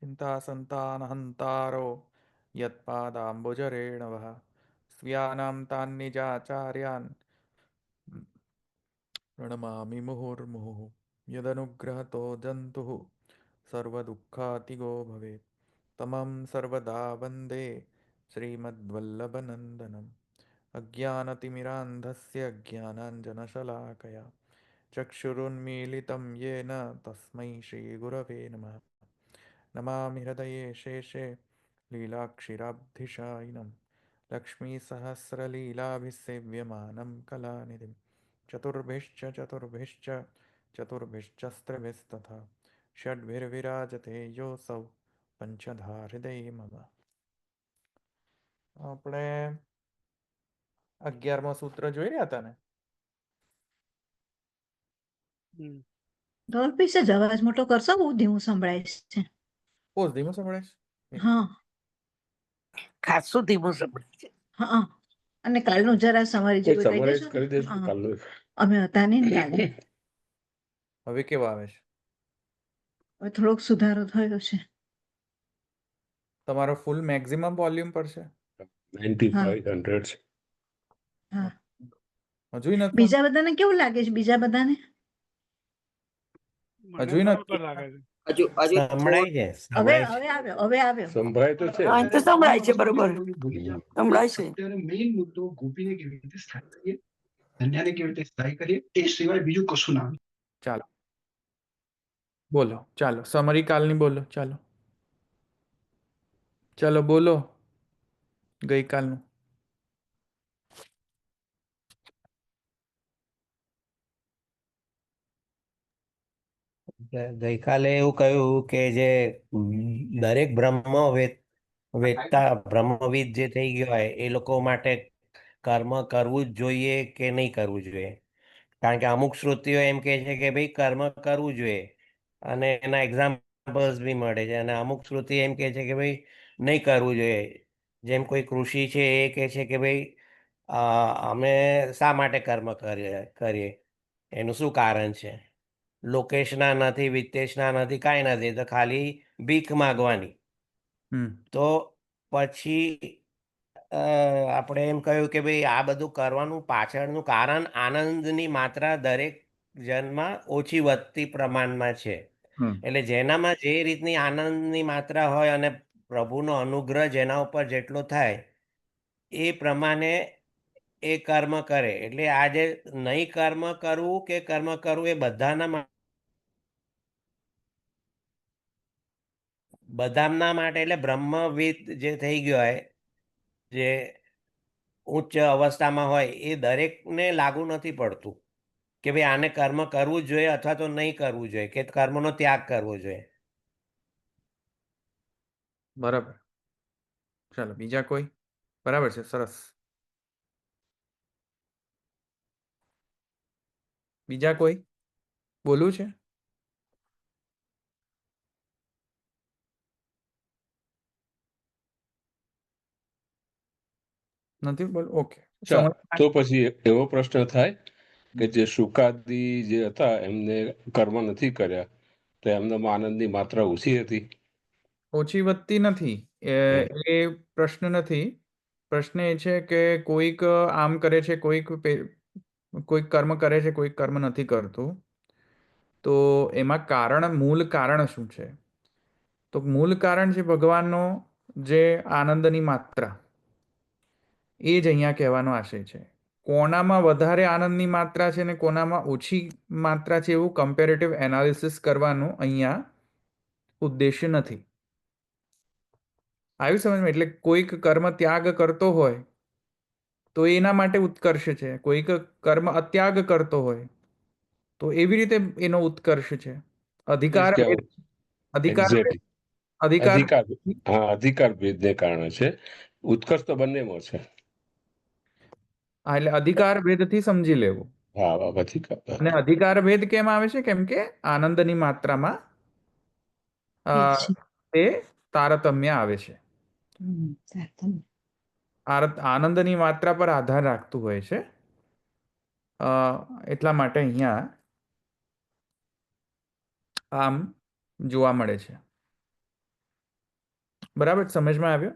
चिन्तासन्तानहन्तारो यत्पादाम्बुजरेणवः स्वीयानां तान्निजाचार्यान् प्रणमामि मुहुर्मुहुः यदनुग्रहतो जन्तुः सर्वदुःखातिगो भवेत् तमं सर्वदा वन्दे श्रीमद्वल्लभनन्दनम् अज्ञानतिमिरान्धस्य ज्ञानाञ्जनशलाकया चक्षुरुन्मीलितं येन तस्मै श्रीगुरवे नमः नमामि हृदये शेषे लीलाक्षिराब्धिशायिनं लक्ष्मीसहस्रलीलाभिसेव्यमानं कलानिधिं चतुर्भिश्च षड्भिर्विराजते योऽसौ पञ्चधा हृदये मम આપણે 11મો સૂત્ર જોઈ રહ્યા હતા ને ડોલ્ફી સજ અવાજ મોટો કરશો, બહુ ધીમું સંભળાય છે. બહુ ધીમો સંભળાય છે હા ખાસું ધીમું સંભળાય છે. હા અને કાલનું જરા સમારી જેવું કહી દેશો. કરી દેજો હા. કાલનું. અમે હતા નહીં ને કાલે. હવે કેવો આવે છે હવે થોડોક સુધારો થયો છે. તમારો ફૂલ મેક્સિમમ વોલ્યુમ પર છે 9500 છે. હા હજુય નથી બીજા બધાને કેવું લાગે છે? બીજા બધાને હજુય નથી હજુ હજુ સંભળાય છે હવે સંભળાય છે. હવે આવ્યો, હવે આવ્યો. સંભળાય તો છે. હા, એ તો સંભળાય છે બરોબર. સંભળાય છે. અત્યારે મેઇન મુદ્દો ગોપીને કેવી રીતે સ્થાયી કરીએ, ધન્યાને કેવી રીતે સ્થાયી કરીએ, એ સિવાય બીજું કશું ના આવે. ચાલો બોલો, ચાલો સમરી કાલની બોલો, ચાલો ચાલો બોલો ગઈકાલનું. ગઈકાલે એવું કહ્યું કે જે દરેક વેદતા બ્રહ્મવિદ જે થઈ ગયો હોય એ લોકો માટે કર્મ કરવું જ જોઈએ કે નહીં કરવું જોઈએ. કારણ કે અમુક શ્રુતિઓ એમ કહે છે કે ભાઈ કર્મ કરવું જોઈએ અને એના એક્ઝામ્પલ્સ બી મળે છે, અને અમુક શ્રુતિ એમ કહે છે કે ભાઈ નહીં કરવું જોઈએ. જેમ કોઈ કૃષિ છે એ કહે છે કે ભાઈ અમે શા માટે કર્મ કરીએ એનું શું કારણ છે. લોકેશના નથી, વિત્તેશના નથી, કાંઈ નથી, તો ખાલી ભીખ માગવાની. તો પછી આપણે એમ કહ્યું કે ભાઈ આ બધું કરવાનું પાછળનું કારણ આનંદની માત્રા દરેક જનમાં ઓછી વધતી પ્રમાણમાં છે. એટલે જેનામાં જે રીતની આનંદની માત્રા હોય અને પ્રભુનો અનુગ્રહ જેના ઉપર જેટલો થાય એ પ્રમાણે એ કર્મ કરે. એટલે આ જે નહીં કર્મ કરવું કે કર્મ કરવું એ બધાના માટે એટલે બ્રહ્મવિદ જે થઈ ગયો હોય, જે ઉચ્ચ અવસ્થામાં હોય, એ દરેકને લાગુ નથી પડતું કે ભાઈ આને કર્મ કરવું જ જોઈએ અથવા તો નહીં કરવું જોઈએ કે કર્મનો ત્યાગ કરવો જોઈએ. બરાબર, ચાલો બીજા કોઈ? બરાબર છે, સરસ. બીજા કોઈ બોલવું છે? નથી બોલ, ઓકે. તો પછી એવો પ્રશ્ન થાય કે જે શુકાદી જે હતા એમને કર્મ નથી કર્યા તો એમનામાં આનંદની માત્રા ઓછી હતી. ઓછી વધતી નથી એ પ્રશ્ન નથી. પ્રશ્ન એ છે કે કોઈક આમ કરે છે, કોઈક કર્મ કરે છે, કોઈક કર્મ નથી કરતું. તો એમાં મૂળ કારણ શું છે? તો મૂળ કારણ છે ભગવાનનો જે આનંદની માત્રા. એ જ અહીંયા કહેવાનો આશય છે. કોનામાં વધારે આનંદની માત્રા છે ને કોનામાં ઓછી માત્રા છે એવું કમ્પેરેટિવ એનાલિસિસ કરવાનું અહીંયા ઉદ્દેશ્ય નથી. આવ્યું સમજમાં? એટલે કોઈક કર્મ ત્યાગ કરતો હોય તો એના માટે ઉત્કર્ષ છે, કોઈક કર્મ અત્યાગ કરતો હોય તો એવી રીતે એનો ઉત્કર્ષ છે. અધિકાર અધિકાર ભેદને કારણે છે. ઉત્કર્ષ તો બંનેમાં છે. હા, એટલે અધિકાર ભેદથી સમજી લેવું. અને અધિકાર ભેદ કેમ આવે છે? કેમ કે આનંદની માત્રામાં તે તારતમ્ય આવે છે. આનંદની માત્રા પર આધાર રાખતું હોય છે. એટલા માટે અહીંયા આમ જોવા મળે છે. બરાબર, સમજમાં આવ્યો?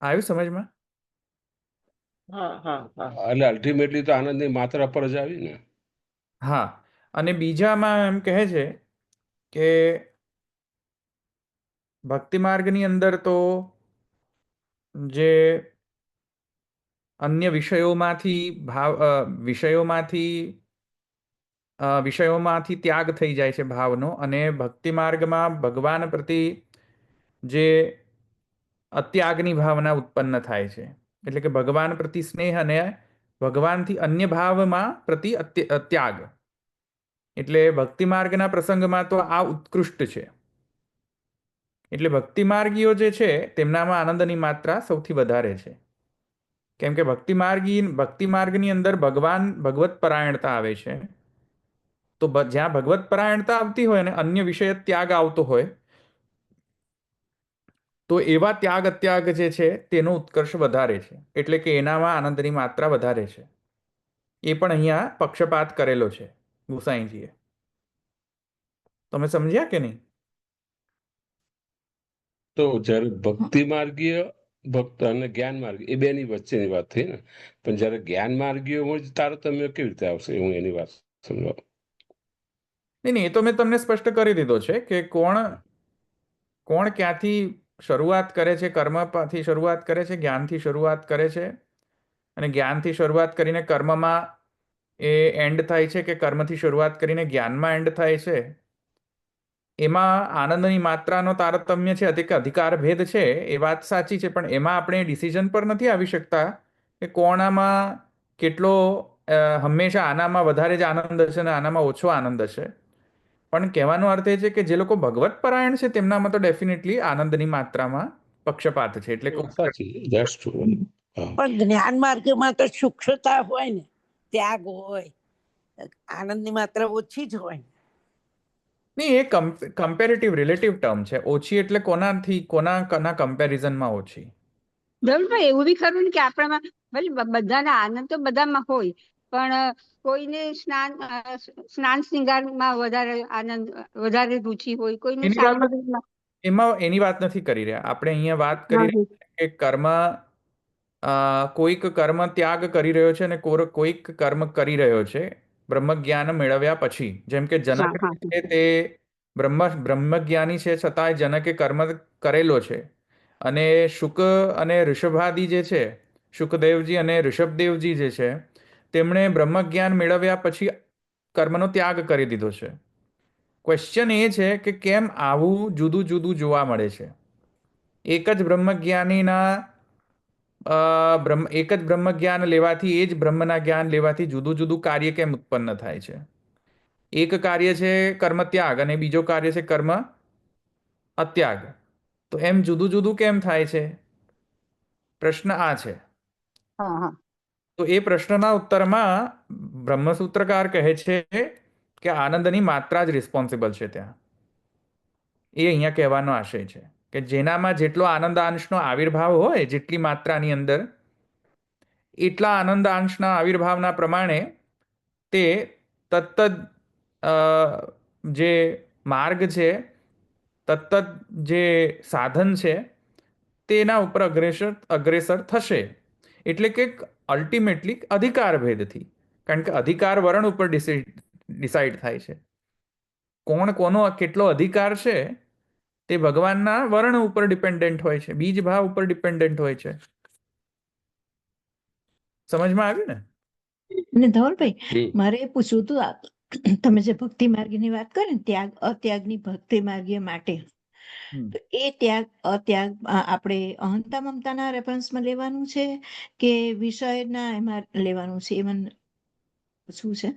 આવ્યું સમજમાં? એટલે અલ્ટિમેટલી તો આનંદની માત્રા પર જ આવી ને. હા, અને બીજામાં એમ કહે છે કે ભક્તિ માર્ગની અંદર તો જે અન્ય વિષયોમાંથી ત્યાગ થઈ જાય છે ભાવનો, અને ભક્તિ માર્ગમાં ભગવાન પ્રતિ જે અત્યાગની ભાવના ઉત્પન્ન થાય છે. એટલે કે ભગવાન પ્રતિ સ્નેહ અને ભગવાનથી અન્ય ભાવમાં પ્રતિ ત્યાગ. એટલે ભક્તિ માર્ગના પ્રસંગમાં તો આ ઉત્કૃષ્ટ છે. એટલે ભક્તિ માર્ગીઓ જે છે તેમનામાં આનંદની માત્રા સૌથી વધારે છે. કેમ કે ભક્તિ માર્ગની અંદર ભગવત પરાયણતા આવે છે. તો જ્યાં ભગવત પરાયણતા આવતી હોય અને અન્ય વિષય ત્યાગ આવતો હોય, તો એવા ત્યાગ અત્યાગ જે છે તેનો ઉત્કર્ષ વધારે છે. એટલે કે એનામાં આનંદની માત્રા વધારે છે. એ પણ અહીંયા પક્ષપાત કરેલો છે ગુસાઈજીએ. તમે સમજ્યા કે નહીં? તો જ્યારે ભક્તિ માર્ગીય ભક્ત અને જ્ઞાન માર્ગી એ બેની વચ્ચેની વાત થઈ ને. પણ જ્યારે જ્ઞાન માર્ગીય હોય તારતમ્ય કેવી રીતે આવશે? હું એની વાત સમજાવું. નહીં, એ તો મેં તમને સ્પષ્ટ કરી દીધો છે કે કોણ ક્યાંથી શરૂઆત કરે છે, કર્મથી શરૂઆત કરે છે, જ્ઞાનથી શરૂઆત કરે છે, અને જ્ઞાનથી શરૂઆત કરીને કર્મમાં એ એન્ડ થાય છે, કે કર્મથી શરૂઆત કરીને જ્ઞાનમાં એન્ડ થાય છે. એમાં આનંદની માત્રાનો તારતમ્ય છે, કે અધિકાર ભેદ છે, એ વાત સાચી છે. પણ એમાં આપણે ડિસિઝન પર નથી આવી શકતા કે કોણામાં કેટલો હંમેશા આનામાં વધારે જ આનંદ હશે અને આનામાં ઓછો આનંદ હશે. પણ કહેવાનો અર્થ એ છે કે જે લોકો ભગવત પરાયણ છે તેમનામાં તો ડેફિનેટલી આનંદની માત્રામાં પક્ષપાત છે. એટલે કે સાચી, ધેટ્સ ટ્રુ. પણ જ્ઞાન માર્ગમાં તો સૂક્ષ્મતા હોય ને, ત્યાગ હોય, આનંદની માત્રા ઓછી જ હોય. નહીં, એ કમ્પેરેટિવ રિલેટિવ ટર્મ છે. ઓછી એટલે કોના કમ્પેરિઝનમાં ઓછી? ધવલભાઈ, એવું બી ખરું ને કે આપણામાં ભલે બધાના આનંદ તો બધામાં હોય, પણ કોઈને સ્નાન શૃંગારમાં વધારે આનંદ, વધારે રુચિ હોય, કોઈને સામગ્રીમાં. એમાં એની વાત નથી કરી રહ્યા આપણે. અહીંયા વાત કરી રહ્યા કે કોઈક કર્મ ત્યાગ કરી રહ્યો છે અને કોઈક કર્મ કરી રહ્યો છે બ્રહ્મ જ્ઞાન મેળવ્યા પછી. જેમ કે જનક છે તે બ્રહ્મજ્ઞાની છે, છતાંય જનકે કર્મ કરેલો છે. અને શુક અને ઋષભાદી જે છે, શુકદેવજી અને ઋષભદેવજી જે છે, તેમણે બ્રહ્મજ્ઞાન મેળવ્યા પછી કર્મનો ત્યાગ કરી દીધો છે. ક્વેશ્ચન એ છે કે કેમ આવું જુદું જુદું જોવા મળે છે? એક જ બ્રહ્મજ્ઞાન લેવાથી, એ જ બ્રહ્મના જ્ઞાન લેવાથી જુદું જુદું કાર્ય કેમ ઉત્પન્ન થાય છે? એક કાર્ય છે કર્મ ત્યાગ અને બીજો કાર્ય છે કર્મ અત્યાગ. તો એમ જુદું જુદું કેમ થાય છે? પ્રશ્ન આ છે. તો એ પ્રશ્નના ઉત્તરમાં બ્રહ્મસૂત્રકાર કહે છે કે આનંદની માત્રા જ રિસ્પોન્સિબલ છે ત્યાં. એ અહીંયા કહેવાનો આશય છે કે જેનામાં જેટલો આનંદ અંશનો આવિર્ભાવ હોય, જેટલી માત્રાની અંદર, એટલા આનંદ અંશના આવિર્ભાવના પ્રમાણે તે તત્ત જે માર્ગ છે, તત્ત જે સાધન છે, તેના ઉપર અગ્રેસર થશે. એટલે કે અલ્ટિમેટલી અધિકાર ભેદથી. કારણ કે અધિકાર વર્ણ ઉપર ડિસાઈડ થાય છે. કોનો કેટલો અધિકાર છે તે ભગવાનના વર્ણ ઉપર ડિપેન્ડન્ટ હોય છે, બીજ ભાવ ઉપર ડિપેન્ડન્ટ હોય છે. સમજમાં આવ્યું ને? અને ધવલભાઈ, મારે એ પૂછવું હતું, તમે જે ભક્તિ માર્ગીની વાત કરી ને, ત્યાગ અત્યાગની ભક્તિ માર્ગીય માટે, તો એ ત્યાગ અત્યાગ આપણે અહંતા મમતાના રેફરન્સમાં લેવાનું છે કે વિષયના એમાં લેવાનું છે? એ મને શું છે?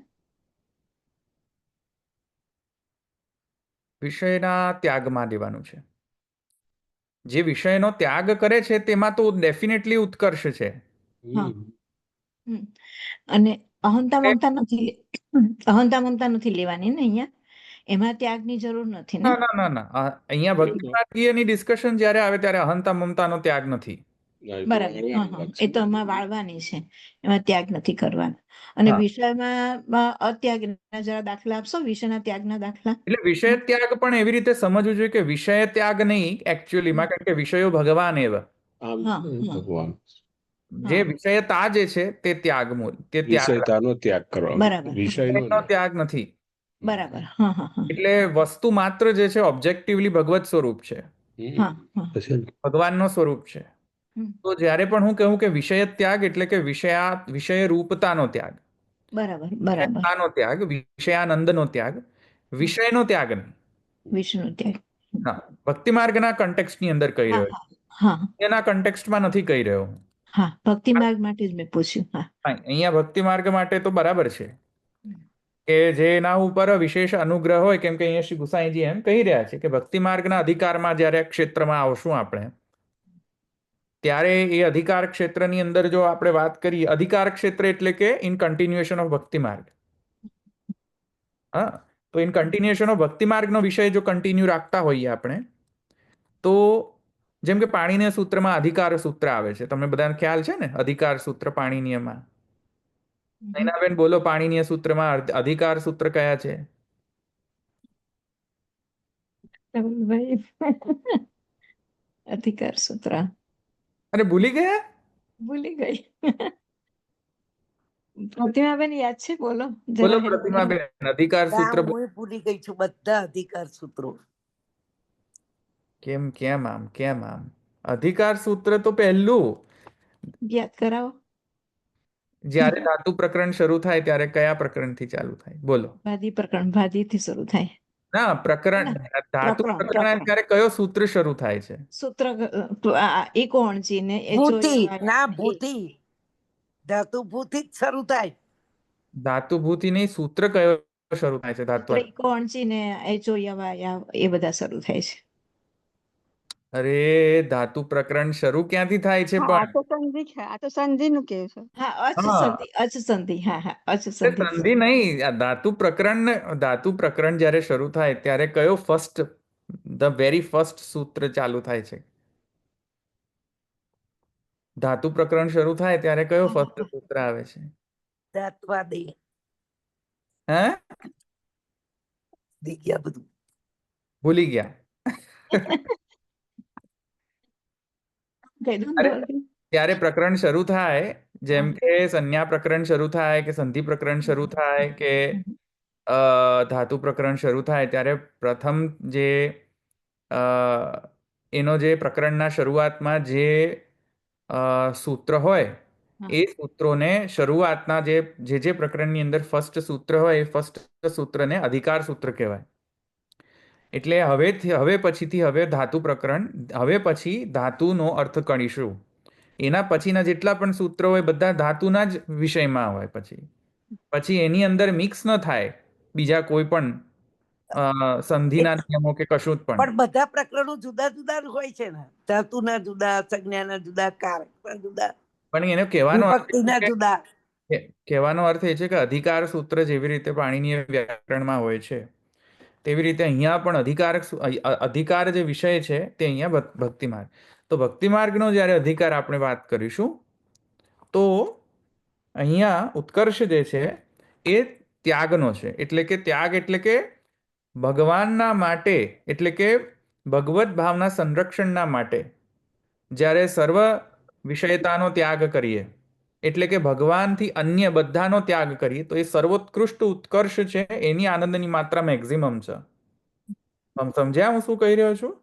વિષયના ત્યાગમાં લેવાનું છે. જે વિષયનો ત્યાગ કરે છે તેમાં તો ડેફિનેટલી ઉત્કર્ષ છે. અને અહંતા મમતા નથી લેવાની ને અહીંયા? એમાં ત્યાગની જરૂર નથી ને? ના. અહીંયા ભક્તિ માર્ગીયની ડિસ્કશન જ્યારે આવે ત્યારે અહંતા મમતાનો ત્યાગ નથી. ના, એ તો બરાબર. હા વાળવાની હા વાત એ છે તો ને. એમાં વાળવાની છે, એમાં ત્યાગ નથી કરવાનો. અને હા વિષયમાં અત્યાગના જરા દાખલા આપશો, વિષયના ત્યાગના દાખલા. એટલે વિષય ત્યાગ પણ એવી રીતે સમજવું જોઈએ કે વિષય ત્યાગ નહીં એકચ્યુઅલીમાં, કારણ કે વિષયો ભગવાન એવા આમ હા હા ભગવાન જે હા વિષયતા જે છે તે ત્યાગ મૂળ, તે ત્યાગ વિષયતાનો ત્યાગ કરવાનો, બરાબર. વિષયનો વિષયનો નહીં. ત્યાગ નથી. બરાબર. હા હા હા એટલે વસ્તુ માત્ર જે છે ઓબ્જેક્ટિવલી ભગવત સ્વરૂપ છે, હા હા પછી ભગવાનનો સ્વરૂપ છે. હમ, તો જ્યારે પણ હું કહું કે વિષય ત્યાગ એટલે કે વિષય રૂપતાનો ત્યાગ, બરાબર બરાબર. વિષયતાનો ત્યાગ, વિષયાનંદનો ત્યાગ, વિષયનો ત્યાગ નહીં. વિષ્ણુ ત્યાગ. હા, ભક્તિ માર્ગના કન્ટેક્સ્ટની અંદર કહી હા રહ્યો હા હા છું, એના કન્ટેક્સ્ટમાં નથી કહી રહ્યો હું. હા ભક્તિ માર્ગ માટે જ મેં પૂછ્યું. હા હા, અહીંયા ભક્તિ માર્ગ માટે તો બરાબર છે કે જેના ઉપર વિશેષ અનુગ્રહ હોય, કેમ કે અહીંયા શ્રી ગુસાઈજી એમ કહી રહ્યા છે કે ભક્તિ માર્ગના અધિકારમાં જ્યારે ક્ષેત્રમાં આવશું આપણે, ત્યારે એ અધિકાર ક્ષેત્રની અંદર જો આપણે વાત કરીએ, અધિકાર ક્ષેત્ર એટલે કે ઇન કન્ટિન્યુએશન ઓફ ભક્તિ માર્ગ. હા, તો ઇન કન્ટિન્યુએશન ઓફ ભક્તિ માર્ગનો વિષય જો કન્ટિન્યુ રાખતા હોઈએ આપણે, તો જેમ કે પાણીના સૂત્રમાં અધિકાર સૂત્ર આવે છે, તમને બધાને ખ્યાલ છે ને અધિકાર સૂત્ર પાણીનીયમાં. નૈનાબેન બોલો, પાણીનીય સૂત્રમાં અધિકાર સૂત્ર કયા છે? ભાઈ અધિકાર સૂત્ર અરે ભૂલી ગયા? ભૂલી ગઈ. પ્રતિમાબેન યાદ છે? બોલો બોલો જરા હેલ્પ કરો. પ્રતિમાબેન, અધિકાર સૂત્ર હું ભૂલી ગઈ છું બધા અધિકાર સૂત્રો. કેમ આમ? અધિકાર સૂત્ર તો પહેલું, યાદ કરાવો. જ્યારે ધાતુ પ્રકરણ શરૂ થાય ત્યારે કયા પ્રકરણથી ચાલુ થાય? બોલો. ભાદી પ્રકરણ, ભાદીથી શરૂ થાય. ના, પ્રકરણ ના, ધાતુ પ્રકરણ પ્રકરણ પ્રકરણ ત્યારે કયો સૂત્ર શરૂ થાય છે? સૂત્ર એકોણજી ને ભૂતિ ના એ ભૂતિ, ધાતુ ભૂતિ જ શરૂ થાય. ધાતુ ભૂતિ નહીં, સૂત્ર કયો શરૂ થાય છે ધાતુ? સૂત્ર એકોણજી ને એ બધા શરૂ થાય છે. અરે ધાતુ પ્રકરણ શરૂ ક્યાંથી થાય છે હા, આ પણ? તો સંધિ છે, આ તો સંધિ નું કે છે. હા હા, અચ સંધિ. હા હા અચ એટલે સંધિ. સંધિ નહીં, આ ધાતુ પ્રકરણ જ્યારે શરૂ થાય ત્યારે કયો ધ વેરી ફર્સ્ટ સૂત્ર ચાલુ થાય છે? ધાતુ પ્રકરણ શરૂ થાય ત્યારે કયો ફર્સ્ટ સૂત્ર આવે છે? ધાત્વાદે હે? દી ગયા બધું. ભૂલી ગયા? કહી દો ને અરે, ધવલભાઈ. ત્યારે પ્રકરણ શરૂ થાય, જેમ કે સંજ્ઞા પ્રકરણ શરૂ થાય કે સંધિ પ્રકરણ શરૂ થાય કે ધાતુ પ્રકરણ શરૂ થાય, ત્યારે પ્રથમ જે અ, એનો જે પ્રકરણના શરૂઆતમાં જે સૂત્ર હોય, હા. એ સૂત્રોને શરૂઆતના જે પ્રકરણની અંદર ફર્સ્ટ સૂત્ર હોય એ ફર્સ્ટ સૂત્રને અધિકાર સૂત્ર કહેવાય. એટલે હવે પછીથી ધાતુ પ્રકરણ, હવે પછી ધાતુનો અર્થ કરીશું. એના પછીના જેટલા પણ સૂત્રો હોય બધા ધાતુના જ વિષયમાં હોય. પછી એની અંદર મિક્સ ન થાય બીજા કોઈ પણ સંધિના નિયમો કે કશું જ પણ. પણ બધા પ્રકરણો જુદા જુદા હોય છે ને, ધાતુના જુદા, સંજ્ઞાના જુદા, કારકના જુદા, પણ એનો કહેવાનો અર્થ વિભક્તિના જુદા. કહેવાનો અર્થ એ છે કે અધિકાર સૂત્ર જેવી રીતે પાણીનીય વ્યાકરણમાં હોય છે, તેવી રીતે અહીંયા પણ અધિકાર જે વિષય છે તે અહીંયા ભક્તિ માર્ગ. તો ભક્તિ માર્ગનો જ્યારે અધિકાર આપણે વાત કરીશું, તો અહીંયા ઉત્કર્ષ જે છે એ ત્યાગનો છે. એટલે કે ત્યાગ એટલે કે ભગવાનના માટે, એટલે કે ભગવત ભાવના સંરક્ષણના માટે જ્યારે સર્વ વિષયતાનો ત્યાગ કરીએ, એટલે કે ભગવાનથી અન્ય બધાનો ત્યાગ કરીએ, તો એ સર્વોત્કૃષ્ટ ઉત્કર્ષ છે, એની આનંદની માત્રા મેક્ઝિમમ છે. સમજ્યા હું શું કહી રહ્યો છું?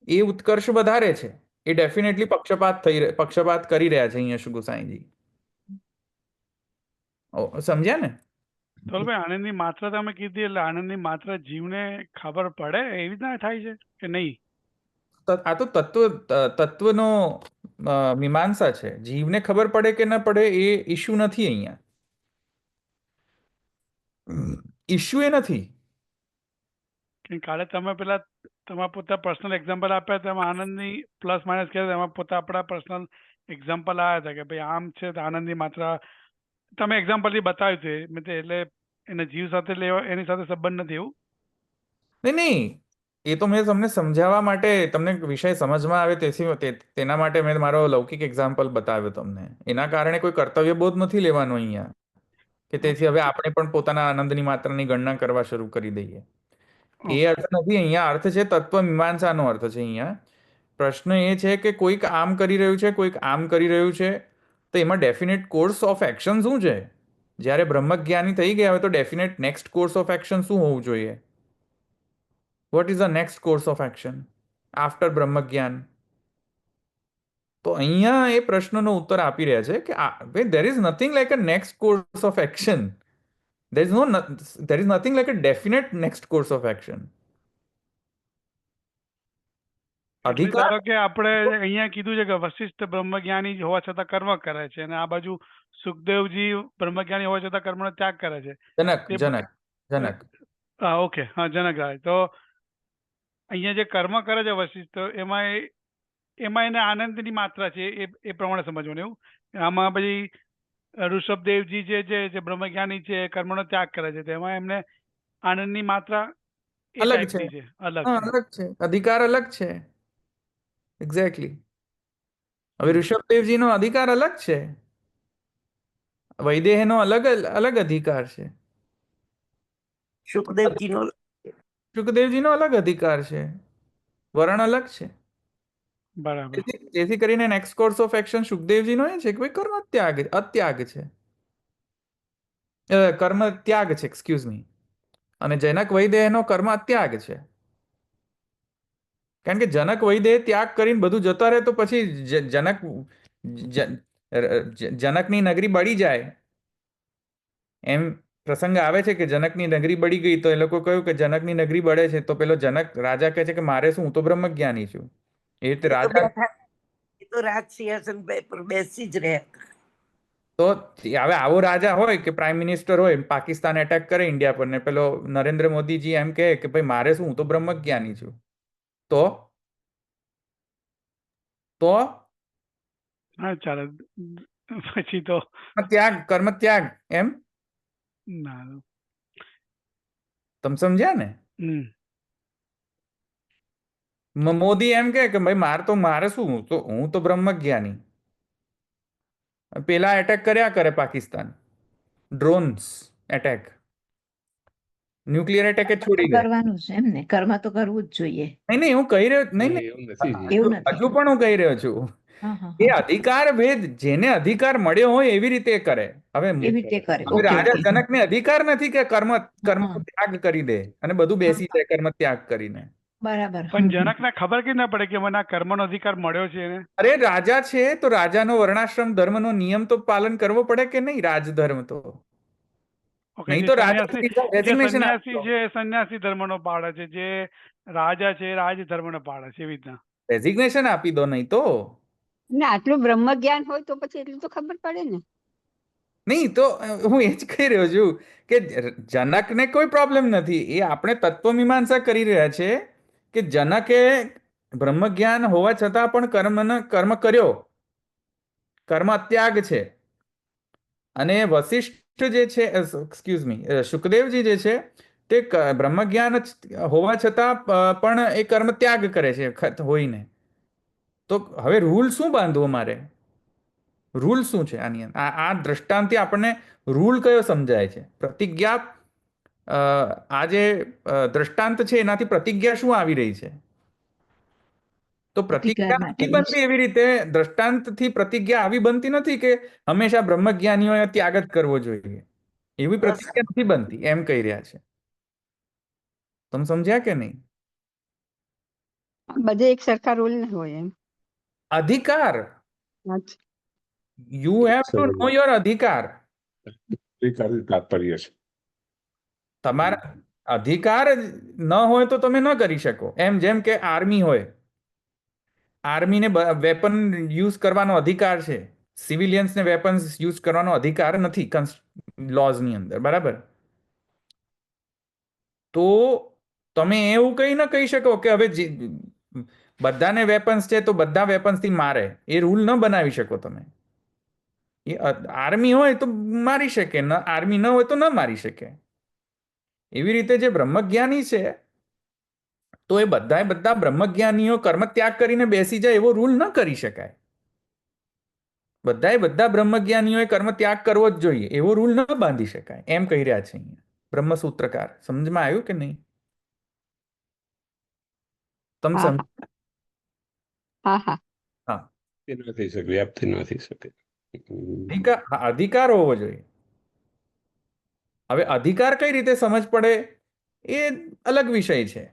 એ ઉત્કર્ષ વધારે છે, એ ડેફિનેટલી પક્ષપાત કરી રહ્યા છે અહીંયા શ્રી ગુસાઈજી. સમજ્યા ને? ધવલભાઈ, આનંદની માત્રા તમે કીધી, એટલે આનંદની માત્રા જીવને ખબર પડે એવી રીતના થાય છે કે નહીં? આ તો તત્વનો મીમાંસા છે. જીવને ખબર પડે કે ન પડે એ ઇશ્યુ નથી અહીંયા. ઇશ્યુ એ નથી. કાલે તમે પેલા તમારા પોતા પર્સનલ એક્ઝામ્પલ આપ્યા, તેમાં આનંદની પ્લસ માઇનસ કર્યા, એમાં પોતા આપણા પર્સનલ એક્ઝામ્પલ આવ્યા હતા કે ભાઈ આમ છે તો આનંદની માત્રા તમે એક્ઝામ્પલથી બતાવ્યું છે, એટલે એને જીવ સાથે લેવા, એની સાથે સંબંધ નથી એવું? નહીં, એ તો મેં તમને સમજાવવા માટે, તમને વિષય સમજમાં આવે તેના માટે મેં મારો લૌકિક એક્ઝામ્પલ બતાવ્યો તમને. એના કારણે કોઈ કર્તવ્ય બોધ નથી લેવાનો અહીંયા, કે તેથી હવે આપણે પણ પોતાના આનંદની માત્રાની ગણના કરવા શરૂ કરી દઈએ. એ અર્થ નથી. અહીંયા અર્થ છે તત્વ મીમાંસાનો અર્થ છે. અહીંયા પ્રશ્ન એ છે કે કોઈક આમ કરી રહ્યું છે, કોઈક આમ કરી રહ્યું છે, તો એમાં ડેફિનેટ કોર્સ ઓફ એક્શન શું છે? જ્યારે બ્રહ્મજ્ઞાની થઈ ગયા હોય તો definite next course of action શું હોવું જોઈએ? What is the next course of action after brahmajnana? તો અહીંયા એ પ્રશ્નનો ઉત્તર આપી રહ્યા છે કે there is nothing like a next course of action. There is nothing like a definite next course of action. એટલે ધારો કે આપણે અહીંયા કીધું છે કે વશિષ્ઠ બ્રહ્મજ્ઞાની હોવા છતાં કર્મ કરે છે, અને આ બાજુ સુખદેવજી બ્રહ્મજ્ઞાની હોવા છતાં કર્મનો ત્યાગ કરે છે. જનક. હા, ઓકે, હા, જનક રાય. તો અહીંયા જે કર્મ કરે છે વશિષ્ઠ, એમાં એને આનંદની માત્રા છે, એ પ્રમાણે સમજવાનું. એવું આમાં પછી ઋષભદેવજી જે બ્રહ્મજ્ઞાની છે, કર્મનો ત્યાગ કરે છે, તેમાં એમને આનંદની માત્રા અલગ છે. અલગ છે, અધિકાર અલગ છે. એક્ઝેક્ટલી. હવે ઋષભદેવજીનો અધિકાર અલગ છે, વૈદેહનો અલગ અધિકાર છે, શુકદેવજીનો અલગ અધિકાર છે, વર્ણ અલગ છે. બરાબર. તેથી કરીને નેક્સ્ટ કોર્સ ઓફ એક્શન શુકદેવજીનો એ છે કે ભાઈ કર્મ અત્યાગ છે, કર્મ ત્યાગ છે, એક્સક્યુઝ મી. અને જનક વૈદેહનો કર્મ અત્યાગ છે. કારણ કે જનક વૈદેહ ત્યાગ કરીને બધું જતા રહે તો પછી જનકની નગરી બળી જાય. એમ પ્રસંગ આવે છે કે જનકની નગરી બળી ગઈ તો એ લોકો કહ્યું કે જનકની નગરી બળે છે, તો પેલો જનક રાજા કહે છે કે મારે શું, હું તો બ્રહ્મજ્ઞાની છું. એ રીતે રાજા તો રાજ સિંહાસન પર બેસી જ રહે. તો હવે આવો રાજા હોય કે પ્રાઇમ મિનિસ્ટર હોય, પાકિસ્તાન એટેક કરે ઇન્ડિયા પર, ને પેલો નરેન્દ્ર મોદીજી એમ કહે કે ભાઈ મારે શું, હું તો બ્રહ્મજ્ઞાની છું, તો હા, ચાલે. પછી તો કર્મ ત્યાગ એમ. ના, તમે સમજ્યા ને? મોદી એમ કે ભાઈ મારે શું, હું તો બ્રહ્મજ્ઞાની. પેલા એટેક કર્યા કરે Pakistan, drones attack, nuclear attack છોડી દે. કરવાનું છે એમ ને, કર્મ તો કરવું જ જોઈએ. નહીં, હું કહી રહ્યો નહીં, એવું નથી. હજુ પણ હું કહી રહ્યો છું એ અધિકાર ભેદ, જેને અધિકાર મળ્યો હોય એવી રીતે કરે. હવે રાજા જનકને અધિકાર નથી કે કર્મ ત્યાગ કરી દે અને બધું બેસી જાય કર્મ ત્યાગ કરીને. બરાબર. પણ જનકને ખબર કે ના પડે કે મને આ કર્મનો અધિકાર મળ્યો છે એને? અરે રાજા છે તો રાજાનો વર્ણાશ્રમ ધર્મનો નિયમ તો પાલન કરવો પડે કે નહીં? રાજધર્મ તો નહીં તો સંન્યાસી ધર્મનો પાળે છે, જે રાજા છે રાજ ધર્મનો પાળે છે, એવી રીતના રેઝિગ્નેશન આપી દો. નહીં તો ના, આટલું બ્રહ્મ જ્ઞાન હોય તો પછી એટલું તો ખબર પડે ને. નહીં તો હું એ જ કહી રહ્યો છું કે જનકને કોઈ પ્રોબ્લેમ નથી. એ આપણે તત્વમીમાંસા કરી રહ્યા છે કે જનકે બ્રહ્મજ્ઞાન હોવા છતાં પણ કર્મ કર્યો, કર્મ અત્યાગ છે. અને વશિષ્ઠ જે છે, એક્સક્યુઝ મી, શુકદેવજી જે છે તે બ્રહ્મજ્ઞાન હોવા છતાં પણ એ કર્મ ત્યાગ કરે છે હોઈને. તો હવે રૂલ શું બાંધવો મારે? રૂલ શું છે આની અંદર? આ દ્રષ્ટાંતથી આપણને રૂલ કયો સમજાય છે? પ્રતિજ્ઞા, આ જે દ્રષ્ટાંત છે એનાથી પ્રતિજ્ઞા શું આવી રહી છે? તો પ્રતિજ્ઞા નથી બનતી એવી રીતે, દ્રષ્ટાંતથી પ્રતિજ્ઞા આવી બનતી નથી કે હંમેશા બ્રહ્મજ્ઞાનીઓએ ત્યાગ જ કરવો જોઈએ. એવી પ્રતિજ્ઞા નથી બનતી, એમ કહી રહ્યા છે. તમે સમજ્યા કે નહીં? બધે એક સરખા રૂલ ન હોય એમ. અધિકાર, you have to know your અધિકાર. તાત્પર્ય છે તમારા અધિકાર ન હોય તો તમે ન કરી શકો. જેમ કે આર્મી હોય, આર્મીને વેપન યુઝ કરવાનો અધિકાર છે, સિવિલિયન્સને વેપન્સ યુઝ કરવાનો અધિકાર નથી લોઝની અંદર, બરાબર? તો તમે એવું કઈ ન કહી શકો કે હવે બધાને વેપન્સ છે તો બધા વેપન્સથી મારે. એ રૂલ ન બનાવી શકો તમે. એ આર્મી હોય તો મારી શકે, આર્મી ન હોય તો ન મારી શકે. એવી રીતે જે બ્રહ્મજ્ઞાની છે તો એ બધા બ્રહ્મજ્ઞાનીઓ કર્મ ત્યાગ કરીને બેસી જાય એવો રૂલ ન કરી શકાય. બધા બ્રહ્મજ્ઞાનીઓએ કર્મ ત્યાગ કરવો જ જોઈએ એવો રૂલ ન બાંધી શકાય, એમ કહી રહ્યા છે અહીંયા બ્રહ્મસૂત્રકાર. સમજમાં આવ્યું કે નહીં? તમે હા સમજ? હા હા હા, એ ન થઈ શકે, વ્યાપ્તિ ન થઈ શકે. અધિકાર હોવો જોઈએ. હવે અધિકાર કઈ રીતે સમજ પડે એ અલગ વિષય છે.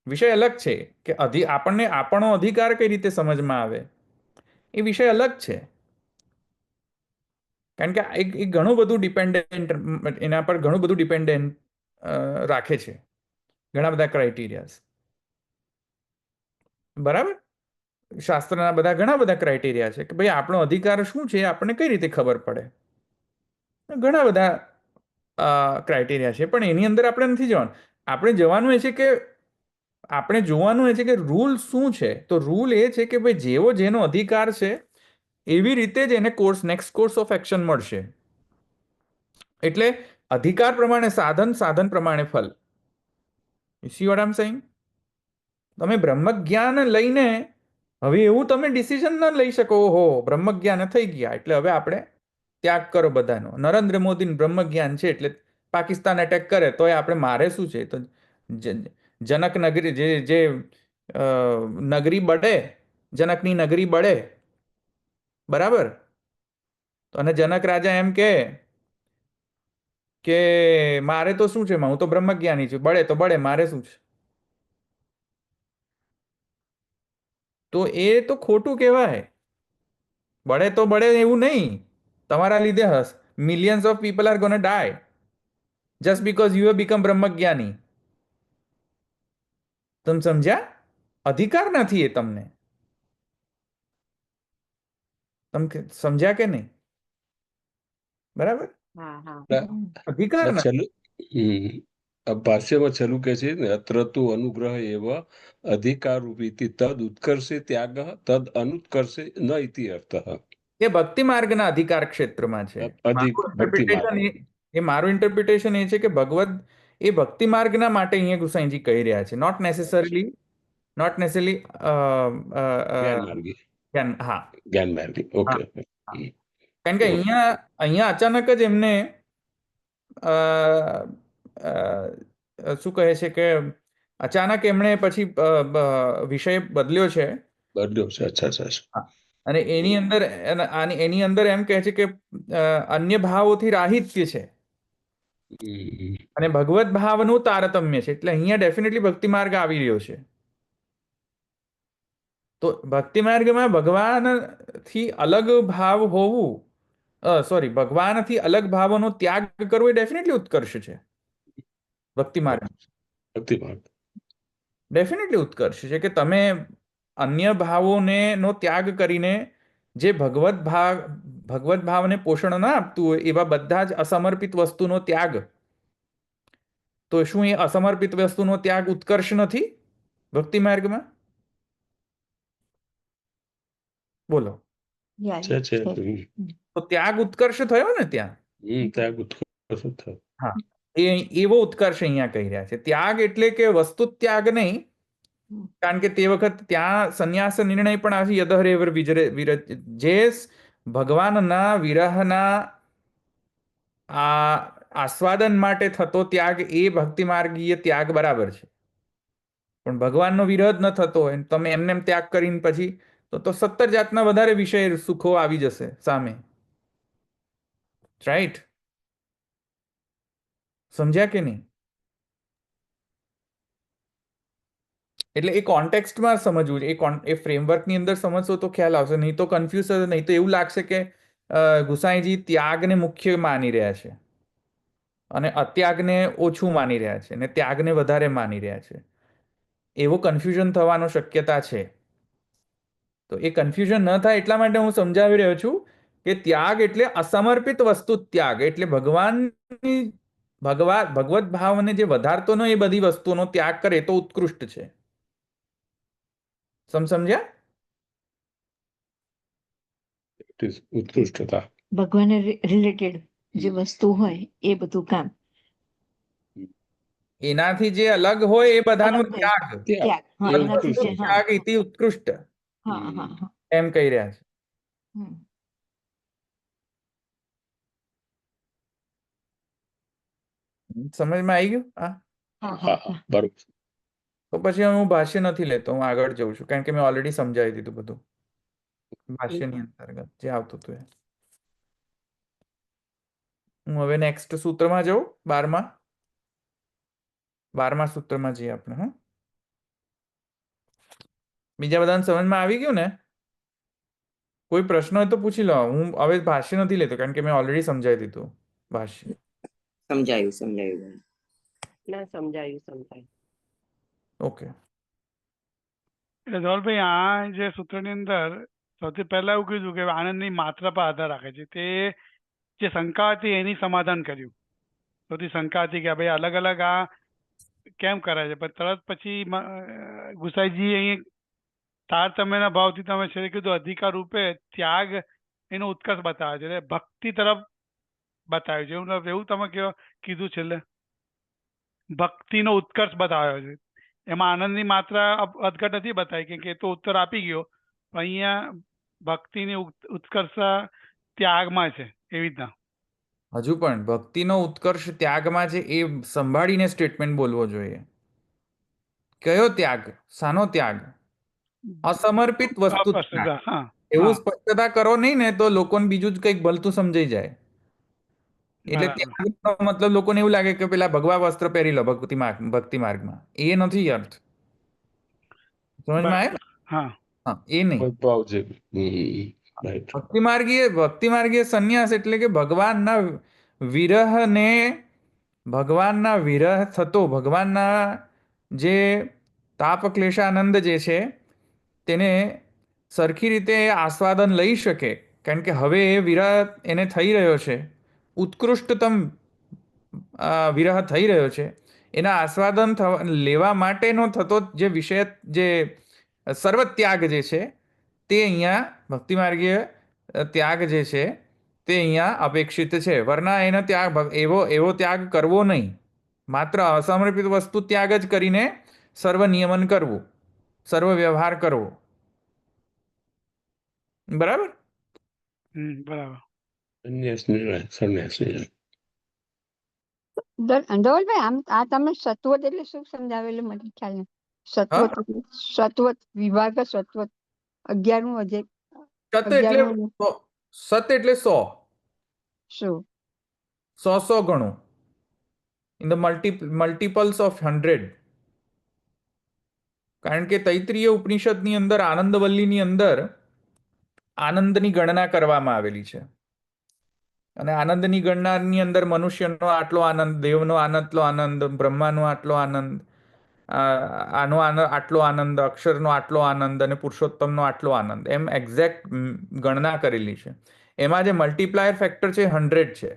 વિષય અલગ છે કે આપણને આપણો અધિકાર કઈ રીતે સમજમાં આવે એ વિષય અલગ છે. કારણ કે એ ઘણું બધું ડિપેન્ડન્ટ, એના પર ઘણું બધું ડિપેન્ડન્ટ રાખે છે, ઘણા બધા ક્રાઇટેરિયાઝ. બરાબર? શાસ્ત્રના ઘણા બધા ક્રાઇટેરિયા છે કે ભાઈ આપણો અધિકાર શું છે આપણને કઈ રીતે ખબર પડે. ઘણા બધા ક્રાઇટેરિયા છે, પણ એની અંદર આપણે નથી જવાનું. આપણે જવાનું એ છે કે આપણે જોવાનું એ છે કે રૂલ શું છે. તો રૂલ એ છે કે ભાઈ જેવો જેનો અધિકાર છે એવી રીતે જ એને નેક્સ્ટ કોર્સ ઓફ એક્શન મળશે. એટલે અધિકાર પ્રમાણે સાધન, સાધન પ્રમાણે ફલ. You see what I am saying? તમે બ્રહ્મજ્ઞાન લઈને હવે એવું તમે ડિસિઝન ન લઈ શકો, ઓહો બ્રહ્મજ્ઞાન થઈ ગયા એટલે હવે આપણે ત્યાગ કરો બધાનો. નરેન્દ્ર મોદીનું બ્રહ્મજ્ઞાન છે એટલે પાકિસ્તાન એટેક કરે તોય આપણે મારે શું છે? તો જનક નગરી જે નગરી બળે, જનકની નગરી બળે, બરાબર? અને જનક રાજા એમ કે મારે તો શું છે, હું તો બ્રહ્મજ્ઞાની છું, બળે તો બળે, મારે શું છે? તો એ તો ખોટું કહેવાય. બળે તો બળે એવું નહીં. તમારા લીધે millions of people are gonna die just because you have become brahmajnani. તમે સમજ્યા? અધિકાર નથી એ તમને. તમે સમજ્યા કે નહીં? બરાબર? હા હા અધિકાર નથી. ભાષ્યમાં છેલ્લું કે છે ને, અત્ર તુ અનુગ્રહ એવ અધિકાર રૂપી તદ ઉત્કર્ષે ત્યાગ તદ અનુત્કર્ષે ન ઇતિ અર્થ. એ ભક્તિ માર્ગના અધિકાર ક્ષેત્રમાં છે. ભક્તિ માર્ગ. મારું ઇન્ટરપ્રિટેશન એ છે કે ભગવદ એ ભક્તિ માર્ગના માટે અહીંયા ગુસાઈજી કહી રહ્યા છે, નોટ નેસેસરીલી જ્ઞાન માર્ગી. હા, જ્ઞાન માર્ગી. ઓકે. કારણ કે અહીંયા અચાનક જ એમને શું કહે છે કે અચાનક એમણે પછી વિષય બદલ્યો છે. અચ્છા. અને એની અંદર એમ કહે છે કે અન્ય ભાવોથી રાહિત્ય છે અને ભગવત ભાવનું તારતમ્ય છે. એટલે અહીંયા ડેફિનેટલી ભક્તિ માર્ગ આવી રહ્યો છે. તો ભક્તિ માર્ગમાં ભગવાનથી અલગ ભાવ હોવું, ભગવાનથી અલગ ભાવોનો ત્યાગ કરવો એ ડેફિનેટલી ઉત્કર્ષ છે. ભક્તિ માર્ગ ડેફિનેટલી ઉત્કર્ષ છે કે તમે અન્ય ભાવોને નો ત્યાગ કરીને જે ભગવત ભાવને પોષણ ના આપતું હોય એવા બધા જ અસમર્પિત વસ્તુનો ત્યાગ. તો શું એ અસમર્પિત વસ્તુનો ત્યાગ ઉત્કર્ષ નથી ભક્તિ માર્ગમાં? બોલો. તો ત્યાગ ઉત્કર્ષ થયો ને ત્યાં. હા, એવો ઉત્કર્ષ અહીંયા કહી રહ્યા છે. ત્યાગ એટલે કે વસ્તુ ત્યાગ નહીં, કારણ કે તે વખત ત્યાં સંન્યાસ નિર્ણય પણ આવી યદહરેવર જે ભગવાનના વિરહના આસ્વાદન માટે થતો ત્યાગ એ ભક્તિ માર્ગીય ત્યાગ બરાબર છે. પણ ભગવાનનો વિરોધ ન થતો હોય તમે એમને ત્યાગ કરીને પછી તો 17 જાતના વધારે વિષય સુખો આવી જશે સામે. રાઈટ? સમજ્યા કે નહીં? એટલે એ કોન્ટેક્સ્ટમાં સમજવું છે. એ ફ્રેમવર્કની અંદર સમજશો તો ખ્યાલ આવશે, નહીં તો કન્ફ્યુઝ, નહીં તો એવું લાગશે કે ગુસાઈજી ત્યાગને મુખ્ય માની રહ્યા છે અને અત્યાગને ઓછું માની રહ્યા છે અને ત્યાગને વધારે માની રહ્યા છે. એવો કન્ફ્યુઝન થવાનો શક્યતા છે. તો એ કન્ફ્યુઝન ન થાય એટલા માટે હું સમજાવી રહ્યો છું કે ત્યાગ એટલે અસમર્પિત વસ્તુ ત્યાગ, એટલે ભગવત ભાવને જે વધારતો ન એ બધી વસ્તુનો ત્યાગ કરે તો ઉત્કૃષ્ટ છે. સમજ્યા? ઉત્કૃષ્ટતા ભગવાન રિલેટેડ જે વસ્તુ હોય એ બધું કામ. એનાથી જે અલગ હોય એ બધાનો અલગ હોય. ત્યાગ. ત્યાગ. હા, એ એનાથી ઉત્કૃષ્ટ જે હા ત્યાગ ઇતિ ઉત્કૃષ્ટ હા હા હા એમ કહી રહ્યા છે. હમ. સમજમાં આવી ગયું? હા. હા હા હા હા બરોબર. તો પછી હું ભાષ્ય નથી લેતો, હું આગળ જઉં છું, કારણ કે મેં ઓલરેડી સમજાવી દીધું બધું ભાષ્યની અંતર્ગત જે આવતું હતું એ. હું હવે નેક્સ્ટ સૂત્રમાં જઉં, 12મા સૂત્રમાં જઈએ આપણે. હા, બીજા બધાને સમજમાં આવી ગયું ને? કોઈ પ્રશ્ન હોય તો પૂછી લો. હું હવે ભાષ્ય નથી લેતો, કારણ કે મેં ઓલરેડી સમજાવી દીધું ભાષ્ય. સમજાયું. ના સમજાયું. ઓકે. એટલે ધવલભાઈ આ જે સૂત્રની અંદર સૌથી પહેલા એવું કીધું કે આનંદની માત્રા પર આધાર રાખે છે. તે જે શંકા હતી એની સમાધાન કર્યું. સૌથી શંકા હતી કે ભાઈ અલગ અલગ આ કેમ કરે છે, પણ તરત પછી ગુસાઈજી અહીં તારતમ્યના ભાવથી તમે છે કીધું અધિકાર રૂપે ત્યાગ એનો ઉત્કર્ષ બતાવે છે, એટલે ભક્તિ તરફ બતાવ્યું છે. એવું તમે કીધું છેલ્લે ભક્તિનો ઉત્કર્ષ બતાવ્યો છે. એમાં આનંદની માત્રા અધઘટ નથી બતાવી, કે એ તો ઉત્તર આપી ગયો, પણ અહીંયા ભક્તિની ઉત્કર્ષ ત્યાગમાં છે એવી રીતના. હજુ પણ ભક્તિનો ઉત્કર્ષ ત્યાગમાં છે એ સંભાળીને સ્ટેટમેન્ટ બોલવો જોઈએ. કયો ત્યાગ? શાનો ત્યાગ? અસમર્પિત વસ્તુ ત્યાગ. હા એવું હા સ્પષ્ટતા કરો નહીં ને તો લોકોને બીજું જ કંઈક ભલતું સમજાઈ જાય. એટલે બરાબર. ત્યાગનો મતલબ લોકોને એવું લાગે કે પેલા ભગવા વસ્ત્ર પહેરી લો ભક્તિ માર્ગમાં. એ નથી અર્થ. સમજમાં આવે? હા હા, એ નહીં. કોઈ ભાવ છે. રાઈટ. ભક્તિમાર્ગીય સંન્યાસ એટલે કે ભગવાનના વિરહ થતો, ભગવાનના જે તાપ ક્લેશાનંદ જે છે તેને સરખી રીતે આસ્વાદન લઈ શકે, કારણ કે હવે એ વિરહ એને થઈ રહ્યો છે, ઉત્કૃષ્ટતમ વિરહ થઈ રહ્યો છે. એના આસ્વાદન લેવા માટેનો થતો જે વિષય, જે સર્વત્યાગ જે છે તે અહીંયા ભક્તિમાર્ગીય ત્યાગ જે છે તે અહીંયા અપેક્ષિત છે. વરના એનો ત્યાગ એવો ત્યાગ કરવો નહીં. માત્ર અસમર્પિત વસ્તુ ત્યાગ જ કરીને સર્વ નિયમન કરવું, સર્વ વ્યવહાર કરવો. બરાબર? બરાબર. સંન્યાસની ધવલભાઈ આમ આ તમે સત્વત એટલે શું સમજાવેલું મને ખ્યાલ નહીં. સત્વત સત્વત વિભાગ સત્વત 11મું અધ્યાય સત એટલે 11મું સત એટલે 100 શું 100 ગણું. In the મલ્ટિપલ્સ of 100. કારણ કે તૈત્રીય ઉપનિષદની અંદર આનંદવલ્લીની અંદર આનંદની ગણના કરવામાં આવેલી છે. અને આનંદની ગણનાની અંદર મનુષ્યનો આટલો આનંદ, દેવનો આટલો આનંદ, બ્રહ્માનો આટલો આનંદ, આનો આટલો આનંદ, અક્ષરનો આટલો આનંદ અને પુરુષોત્તમનો આટલો આનંદ, એમ એક્ઝેક્ટ ગણના કરેલી છે. એમાં જે મલ્ટીપ્લાયર ફેક્ટર છે 100 છે.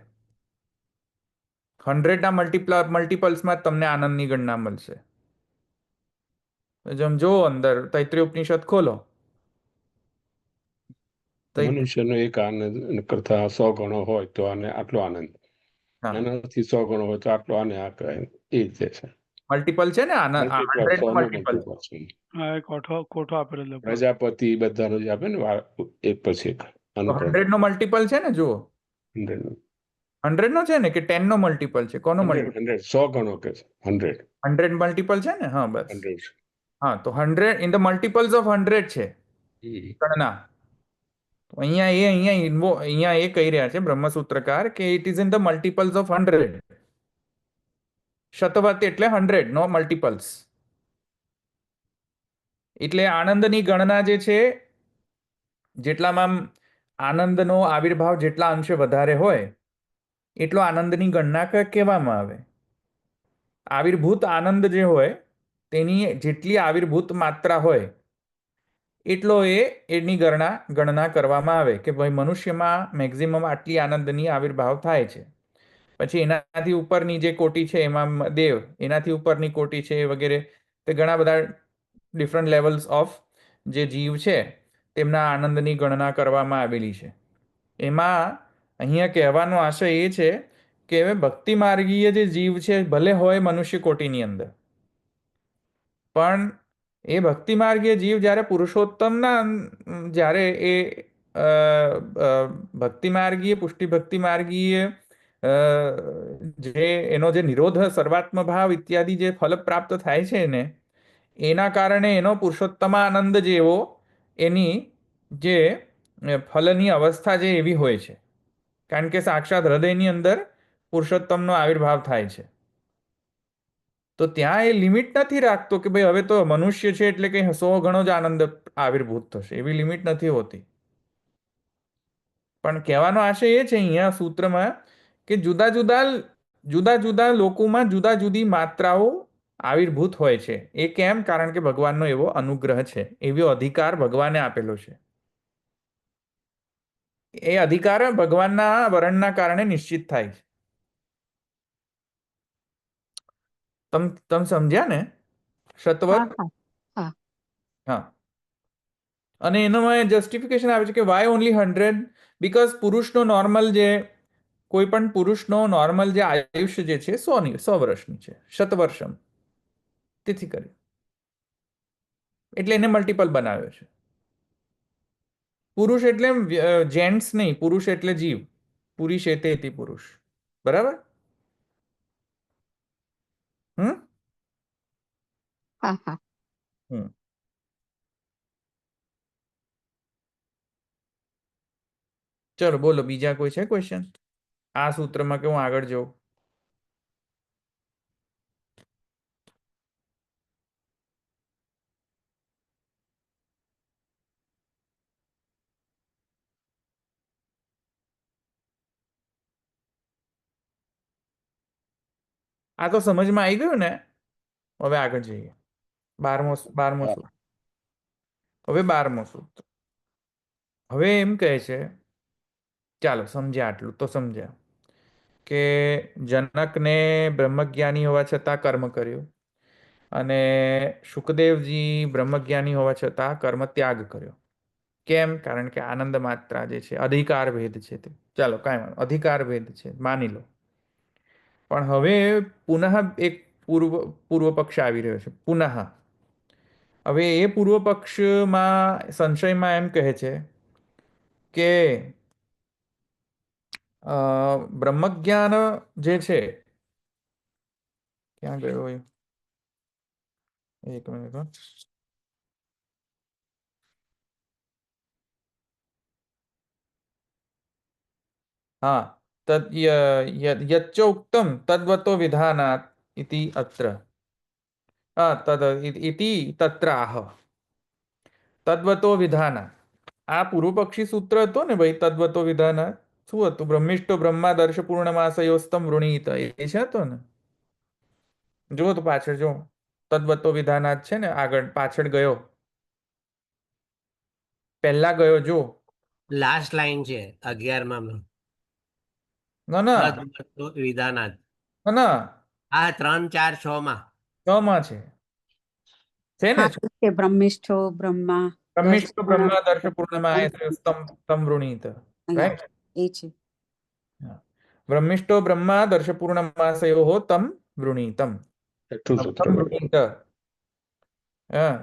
100ના મલ્ટિપલ્સમાં તમને આનંદની ગણના મળશે. જેમ જો અંદર તૈત્રીય ઉપનિષદ ખોલો, મનુષ્યનો એક આનંદ કરતા 100 ગણો હોય તો આને આટલો આનંદ, એનાથી 100 ગણો હોય તો આટલો આને આ કહેવાય. એ રીતે છે. મલ્ટિપલ છે ને મલ્ટિપલ. કોઠો આપેલો પ્રજાપતિ બધાનો જ આપે ને એક પછી એક. 100 નો મલ્ટિપલ છે ને, જુઓ 100 નો છે ને કે 10 નો મલ્ટિપલ છે? કોનો મલ્ટિપલ? 100 ગણો કે 100 મલ્ટિપલ છે ને? હા, બસ. 100. હા, તો 100 ઇન ધ મલ્ટિપલ્સ ઓફ 100 છે ગણના. અહીંયા એ કહી રહ્યા છે બ્રહ્મસૂત્રકાર કે it is in the મલ્ટિપલ્સ of 100. શતવત એટલે 100 નો મલ્ટિપલ્સ. એટલે આનંદની ગણના જે છે, જેટલામાં આનંદનો આવિર્ભાવ જેટલા અંશે વધારે હોય એટલો આનંદની ગણના કહેવામાં આવે. આવિર્ભૂત આનંદ જે હોય તેની જેટલી આવિર્ભૂત માત્રા હોય એટલો એની ગણના કરવામાં આવે કે ભાઈ મનુષ્યમાં મેક્ઝિમમ આટલી આનંદની આવિર્ભાવ થાય છે. પછી એનાથી ઉપરની જે કોટી છે એમાં દેવ, એનાથી ઉપરની કોટી છે વગેરે, તે ઘણા બધા ડિફરન્ટ લેવલ્સ ઓફ જે જીવ છે તેમના આનંદની ગણના કરવામાં આવેલી છે. એમાં અહીંયા કહેવાનો આશય એ છે કે ભક્તિ માર્ગીય જે જીવ છે ભલે હોય મનુષ્ય કોટીની અંદર, પણ એ ભક્તિ માર્ગીય જીવ જ્યારે પુરુષોત્તમના જ્યારે એ ભક્તિ માર્ગીય પુષ્ટિ ભક્તિ માર્ગીય જે એનો જે નિરોધ સર્વાત્મ ભાવ ઇત્યાદિ જે ફલ પ્રાપ્ત થાય છે ને, એના કારણે એનો પુરુષોત્તમાનંદ જેવો એની જે ફલની અવસ્થા જે એવી હોય છે, કારણ કે સાક્ષાત હૃદયની અંદર પુરુષોત્તમનો આવિર્ભાવ થાય છે. તો ત્યાં એ લિમિટ નથી રાખતો કે ભાઈ હવે તો મનુષ્ય છે એટલે કંઈ 100 ગણો જ આનંદ આવિર્ભૂત થશે, એવી લિમિટ નથી હોતી. પણ કહેવાનો આશય એ છે અહીંયા સૂત્રમાં કે જુદા જુદા લોકોમાં જુદા જુદી માત્રાઓ આવિર્ભૂત હોય છે. એ કેમ? કારણ કે ભગવાનનો એવો અનુગ્રહ છે, એવો અધિકાર ભગવાને આપેલો છે. એ અધિકાર ભગવાનના વરણના કારણે નિશ્ચિત થાય છે. તમે સમજ્યા ને? શતવત. હા. અને એનામાં જસ્ટિફિકેશન આવે છે કે વાય ઓનલી 100, બીકોઝ પુરુષનો નોર્મલ જે કોઈ પણ પુરુષનો નોર્મલ જે આયુષ્ય જે છે 100 વર્ષની છે, શતવર્ષમ. તેથી કરી એટલે એને મલ્ટિપલ બનાવ્યો છે. પુરુષ એટલે જેન્ટ્સ નહીં, પુરુષ એટલે જીવ. પુરુષ એતેતિ પુરુષ. બરાબર? ચલો બોલો, બીજા કોઈ છે ક્વેશ્ચન આ સૂત્રમાં કે હું આગળ જાઉં? આ તો સમજમાં આવી ગયું ને? હવે આગળ જઈએ. 12મો સૂત્ર. હવે 12મો સૂત્ર. હવે એમ કહે છે, ચાલો સમજ્યા, આટલું તો સમજ્યા કે જનકને બ્રહ્મજ્ઞાની હોવા છતાં કર્મ કર્યું, અને શુકદેવજી બ્રહ્મજ્ઞાની હોવા છતાં કર્મ ત્યાગ કર્યો. કેમ? કારણ કે આનંદ માત્રા જે છે અધિકાર ભેદ છે તે. ચાલો કાંઈ વાંધો, અધિકાર ભેદ છે માની લો. પણ હવે પુનઃ એક પૂર્વ પક્ષ આવી રહ્યો છે. પુનઃ હવે એ પૂર્વ પક્ષમાં સંશયમાં એમ કહે છે કે બ્રહ્મજ્ઞાન જે છે, ક્યાં ગયો હોય? એક મિનિટ. હા, યચ્ચોક્તમ તદ્વતો વિધાનાત ઇતિ અત્ર. ઇતિ તત્રાહ તદ્વતો વિધાનાત. આ પૂર્વ પક્ષી સૂત્ર હતો ને ભાઈ, તદ્વતો વિધાનાત. શું હતું? બ્રહ્મિષ્ટો બ્રહ્માદર્શ પૂર્ણમાસયોસ્તમ વૃણીત, એ છે હતો ને? જુઓ તો પાછળ જો તદ્વતો વિધાનાત છે ને, આગળ પાછળ ગયો, પહેલા ગયો જો, લાસ્ટ લાઈન છે 11માં. ના વિધાનાત. ના, આ 3, 4, 6 માં. 6 માં છે ને? બ્રહ્મિષ્ઠો બ્રહ્મા બ્રહ્મિષ્ટો બ્રહ્માદર્શ પૂર્ણમાસયોસ્તમ વૃણીત, રાઈટ? એ છે. બ્રહ્મિષ્ટો બ્રહ્માદર્શ પૂર્ણમાસયો તમ વૃણીતમ.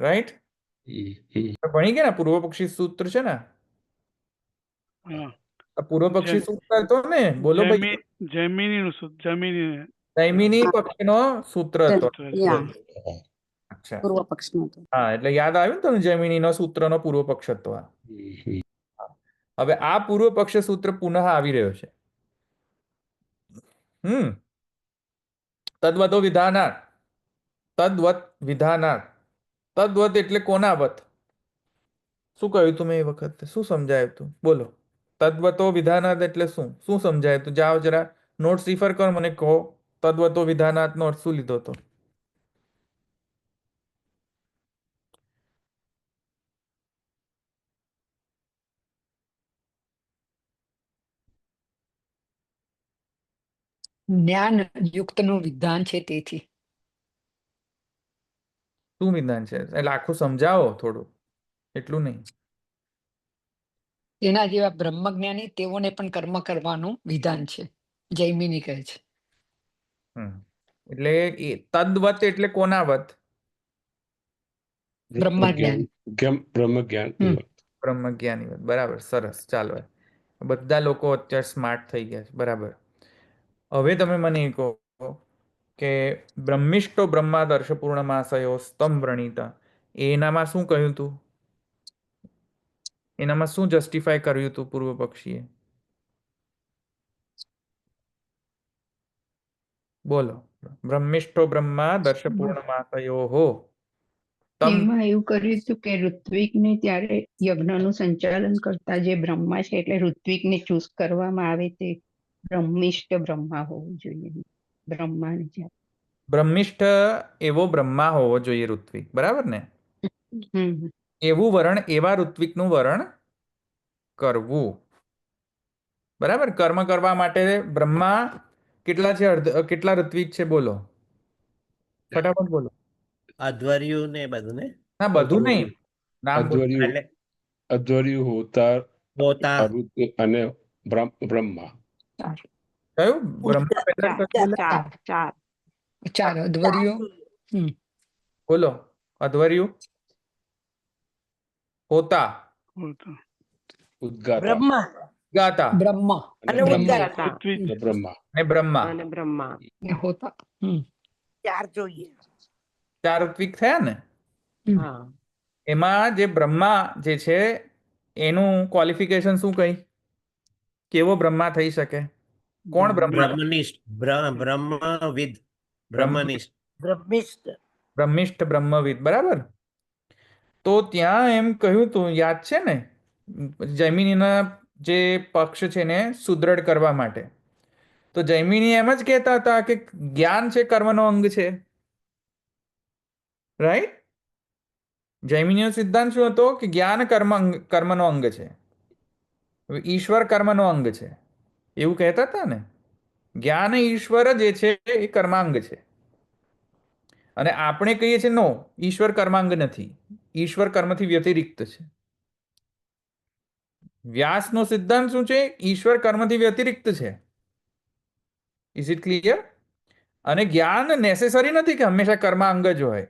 રાઈટ? ભણી ગયા ને? પૂર્વ પક્ષી સૂત્ર છે ને? પૂર્વ પક્ષી સૂત્ર હતો ને? બોલો ભાઈ. જૈમિની પક્ષનો સૂત્ર હતો. અચ્છા, પૂર્વ પક્ષનો હતો. હા, એટલે યાદ આવ્યું ને તમને? જૈમિનીનો સૂત્રનો પૂર્વ પક્ષ હતો આ. હવે આ પૂર્વ પક્ષ સૂત્ર પુનઃ આવી રહ્યો છે. તદ્વતો વિધાનાત. તદ્વત વિધાનાત. તદ્વત એટલે કોના વત? શું કહ્યું તું મેં એ વખતે? શું સમજાયું તું? બોલો. તદ્વતો વિધાનાત એટલે શું શું સમજાય? તો જાઓ જરા નોટ્સ રિફર કરો, મને કહો. તદ્વતો વિધાનાત નો અર્થ શું લીધો તો? જ્ઞાન યુક્ત નું વિધાન છે, તેથી. શું વિધાન છે? એટલે આખું સમજાવો થોડું, એટલું નહીં. તેના જેવા બ્રહ્મજ્ઞાની તેઓને પણ કર્મ કરવાનું વિધાન છે. જૈમિની કહે છે. એટલે એ તદ્વત એટલે કોના વત? બ્રહ્મજ્ઞાન. બ્રહ્મજ્ઞાન. બ્રહ્મજ્ઞાની વત. બરાબર, સરસ. ચાલો, બધા લોકો અત્યારે સ્માર્ટ થઈ ગયા છે. બરાબર. હવે તમે મને એ કહો કે બ્રહ્મિષ્ટો બ્રહ્માદર્શ પૂર્ણમાસયો સ્તંભ વ્રણીતા, એનામાં શું કહ્યું તું? એનામાં શું જસ્ટિફાય કર્યું તું પૂર્વ પક્ષીએ? બોલો. બ્રહ્મિષ્ઠો બ્રહ્મા દર્શ પૂર્ણમાસયો એમાં એવું કર્યું હતું કે ઋત્વિકને ત્યારે યજ્ઞનું સંચાલન કરતા જે બ્રહ્મા છે એટલે ઋત્વિકને ચૂઝ કરવામાં આવે તે બ્રહ્મિષ્ઠ બ્રહ્મા હોવું જોઈએ. બ્રહ્મિષ્ઠ એવો બ્રહ્મા હોવો જોઈએ ઋત્વિક, બરાબર ને? હમ. એવું વરણ, એવા ઋત્વિકનું વરણ કરવું. બરાબર. કર્મ કરવા માટે બ્રહ્મા કેટલા છે? કેટલા ઋત્વિક છે? બોલો ફટાફટ બોલો. અધ્વર્યુ ને બધું ને? ના, બધું નહીં. નામ બોલો. અધ્વર્યુ, હોતાર, હોતા અને બ્રહ્મા. કયું બ્રહ્મા પેદા ચાર ચાર ચાર અધ્વર્યો. બોલો. અધ્વર્યુ, હોતા, ઉદ્ગાતા, બ્રહ્મા ગાતા, બ્રહ્મા અને ઉદ્ગાતા બ્રહ્મા અને બ્રહ્મા અને બ્રહ્મા. હોતા. ચાર જોઈએ. ચાર ઋત્વિક થયા ને? હા. એમાં જે બ્રહ્મા જે છે એનું ક્વોલિફિકેશન શું કઈ? કેવો બ્રહ્મા થઈ શકે? કોણ બ્રહ્મા? બ્રહ્મનિષ્ઠ, બ્રહ્મવિદ, બ્રહ્મનિષ્ઠ, બ્રહ્મિષ્ઠ, બ્રહ્મવિદ. બરાબર. તો ત્યાં એમ કહ્યું તું, યાદ છે ને, જૈમિનીના જે પક્ષ છે ને સુદ્રઢ કરવા માટે. તો જૈમિની એમ જ કહેતા હતા કે જ્ઞાન છે કર્મનો અંગ છે. રાઈટ? જૈમિનીનો સિદ્ધાંત શું હતો? કે જ્ઞાન કર્મનો અંગ છે, ઈશ્વર કર્મનો અંગ છે, એવું કહેતા હતા ને. જ્ઞાન ઈશ્વર જે છે એ કર્માંગ છે. અને આપણે કહીએ છીએ નો, ઈશ્વર કર્માંગ નથી, ઈશ્વર કર્મથી વ્યતિરિક્ત છે. વ્યાસનો સિદ્ધાંત શું છે? ઈશ્વર કર્મથી વ્યતિરિક્ત છે. Is it clear? અને જ્ઞાન નેસેસરી નથી કે હંમેશા કર્માંગ જ હોય.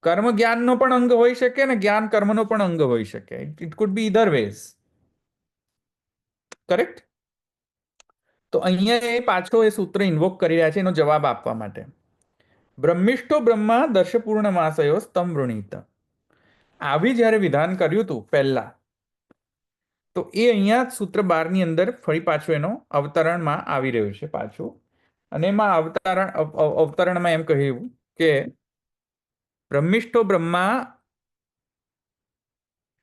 કર્મ જ્ઞાનનો પણ અંગ હોઈ શકે ને જ્ઞાન કર્મનો પણ અંગ હોઈ શકે. ઇટ કુડ બી ઇધર વેઝ. કરેક્ટ? તો અહીંયા એ પાછો એ સૂત્ર ઇન્વોક કરી રહ્યા છે એનો જવાબ આપવા માટે. બ્રહ્મિષ્ઠો બ્રહ્મા દર્શપૂર્ણ માસયો સ્તંભ વૃણીત. આવી જ્યારે વિધાન કર્યું હતું પહેલા, તો એ અહીંયા સૂત્ર 12 ની અંદર ફરી પાછું એનો અવતરણમાં આવી રહ્યું છે પાછું. અને એમાં અવતરણમાં એમ કહ્યું કે બ્રહ્મિષ્ઠો બ્રહ્મા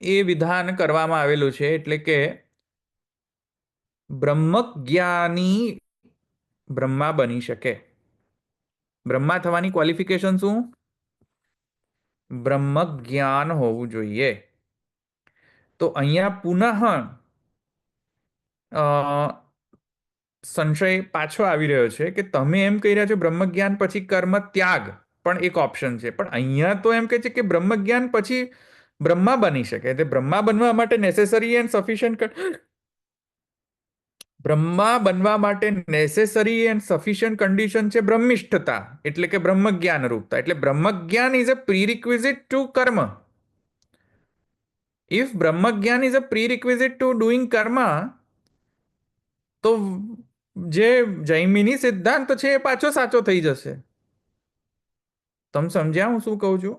એ વિધાન કરવામાં આવેલું છે એટલે કે બ્રહ્મજ્ઞાની બ્રહ્મા બની શકે. બ્રહ્મા થવાની ક્વોલિફિકેશન શું? બ્રહ્મજ્ઞાન હોવું જોઈએ. તો અહીંયા પુનઃ સંશય પાછો આવી રહ્યો છે કે તમે એમ કહી રહ્યા છો બ્રહ્મજ્ઞાન પછી કર્મ ત્યાગ પણ એક ઓપ્શન છે, પણ અહીંયા તો એમ કહે છે કે બ્રહ્મજ્ઞાન પછી બ્રહ્મા બની શકે. તે બ્રહ્મા બનવા માટે નેસેસરી એન્ડ સફિશિયન્ટ, બ્રહ્મા બનવા માટે નેસેસરી એન્ડ સફિશિયન્ટ કન્ડિશન છે બ્રહ્મિષ્ઠતા, એટલે કે બ્રહ્મજ્ઞાન રૂપતા. એટલે brahmajnana is a prerequisite to karma. If brahmajnana is a prerequisite to doing karma, તો જે જૈમિની સિદ્ધાંત છે એ પાછો સાચો થઈ જશે. તમે સમજ્યા હું શું કહું છું?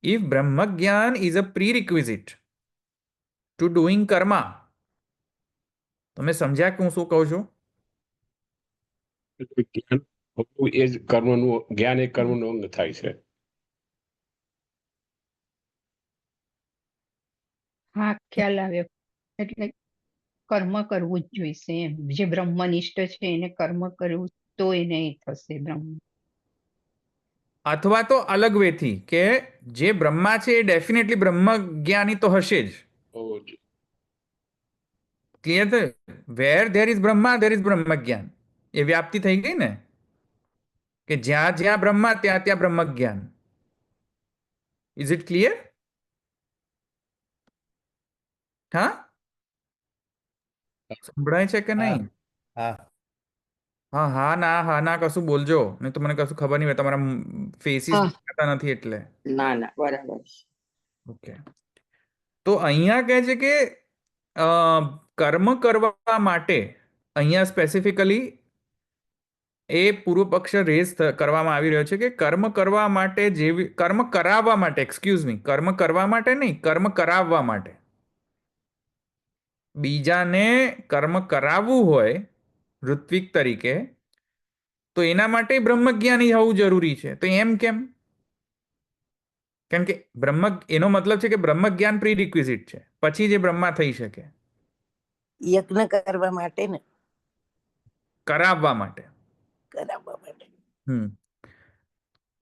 If brahmajnana is a prerequisite to doing karma, તમે સમજ્યા કે હું શું કહું છું? એ જ કર્મનું જ્ઞાન, એ કર્મનો અંગ થાય છે. હા, ખ્યાલ આવ્યો. એટલે કર્મ કરવું જ જોઈશે એમ. જે બ્રહ્મનિષ્ઠ છે એને કર્મ કરવું તો એને થશે બ્રહ્મ. અથવા તો અલગ વેથી કે જે બ્રહ્મા છે એ ડેફિનેટલી બ્રહ્મજ્ઞાની તો હશે જ. ક્લિયર થયું? Where there is Brahma there is brahmajnana. એ વ્યાપ્તિ થઈ ગઈ ને, કે જ્યાં જ્યાં બ્રહ્મા ત્યાં ત્યાં બ્રહ્મજ્ઞાન. Is it clear? હા, સંભળાય છે કે હા નહીં? હા હા હા ના કશું બોલજો, નહીં તો મને કશું ખબર નહીં હોય. તમારા ફેસીસ હા દેખાતા નથી એટલે. ના ના બરાબર છે. ઓકે. તો અહીંયા કહે છે કે અ, કર્મ કરવા માટે અહીંયા સ્પેસિફિકલી એ પૂર્વ પક્ષ રેઝ કરવામાં આવી રહ્યો છે કે કર્મ કરવા માટે જેવી કર્મ કરાવવા માટે, એક્સક્યુઝ મી, કર્મ કરવા માટે નહીં, કર્મ કરાવવા માટે. બીજાને કર્મ કરાવવું હોય ઋત્વિક તરીકે, તો એના માટે બ્રહ્મજ્ઞાની હોવું જરૂરી છે. તો એમ કેમ? કેમ કે એનો મતલબ છે કે બ્રહ્મજ્ઞાન પ્રી રિક્વિઝિટ છે, પછી જે બ્રહ્મા થઈ શકે. યજ્ઞ કરવા માટે ને કરાવવા માટે. કરાવવા માટે.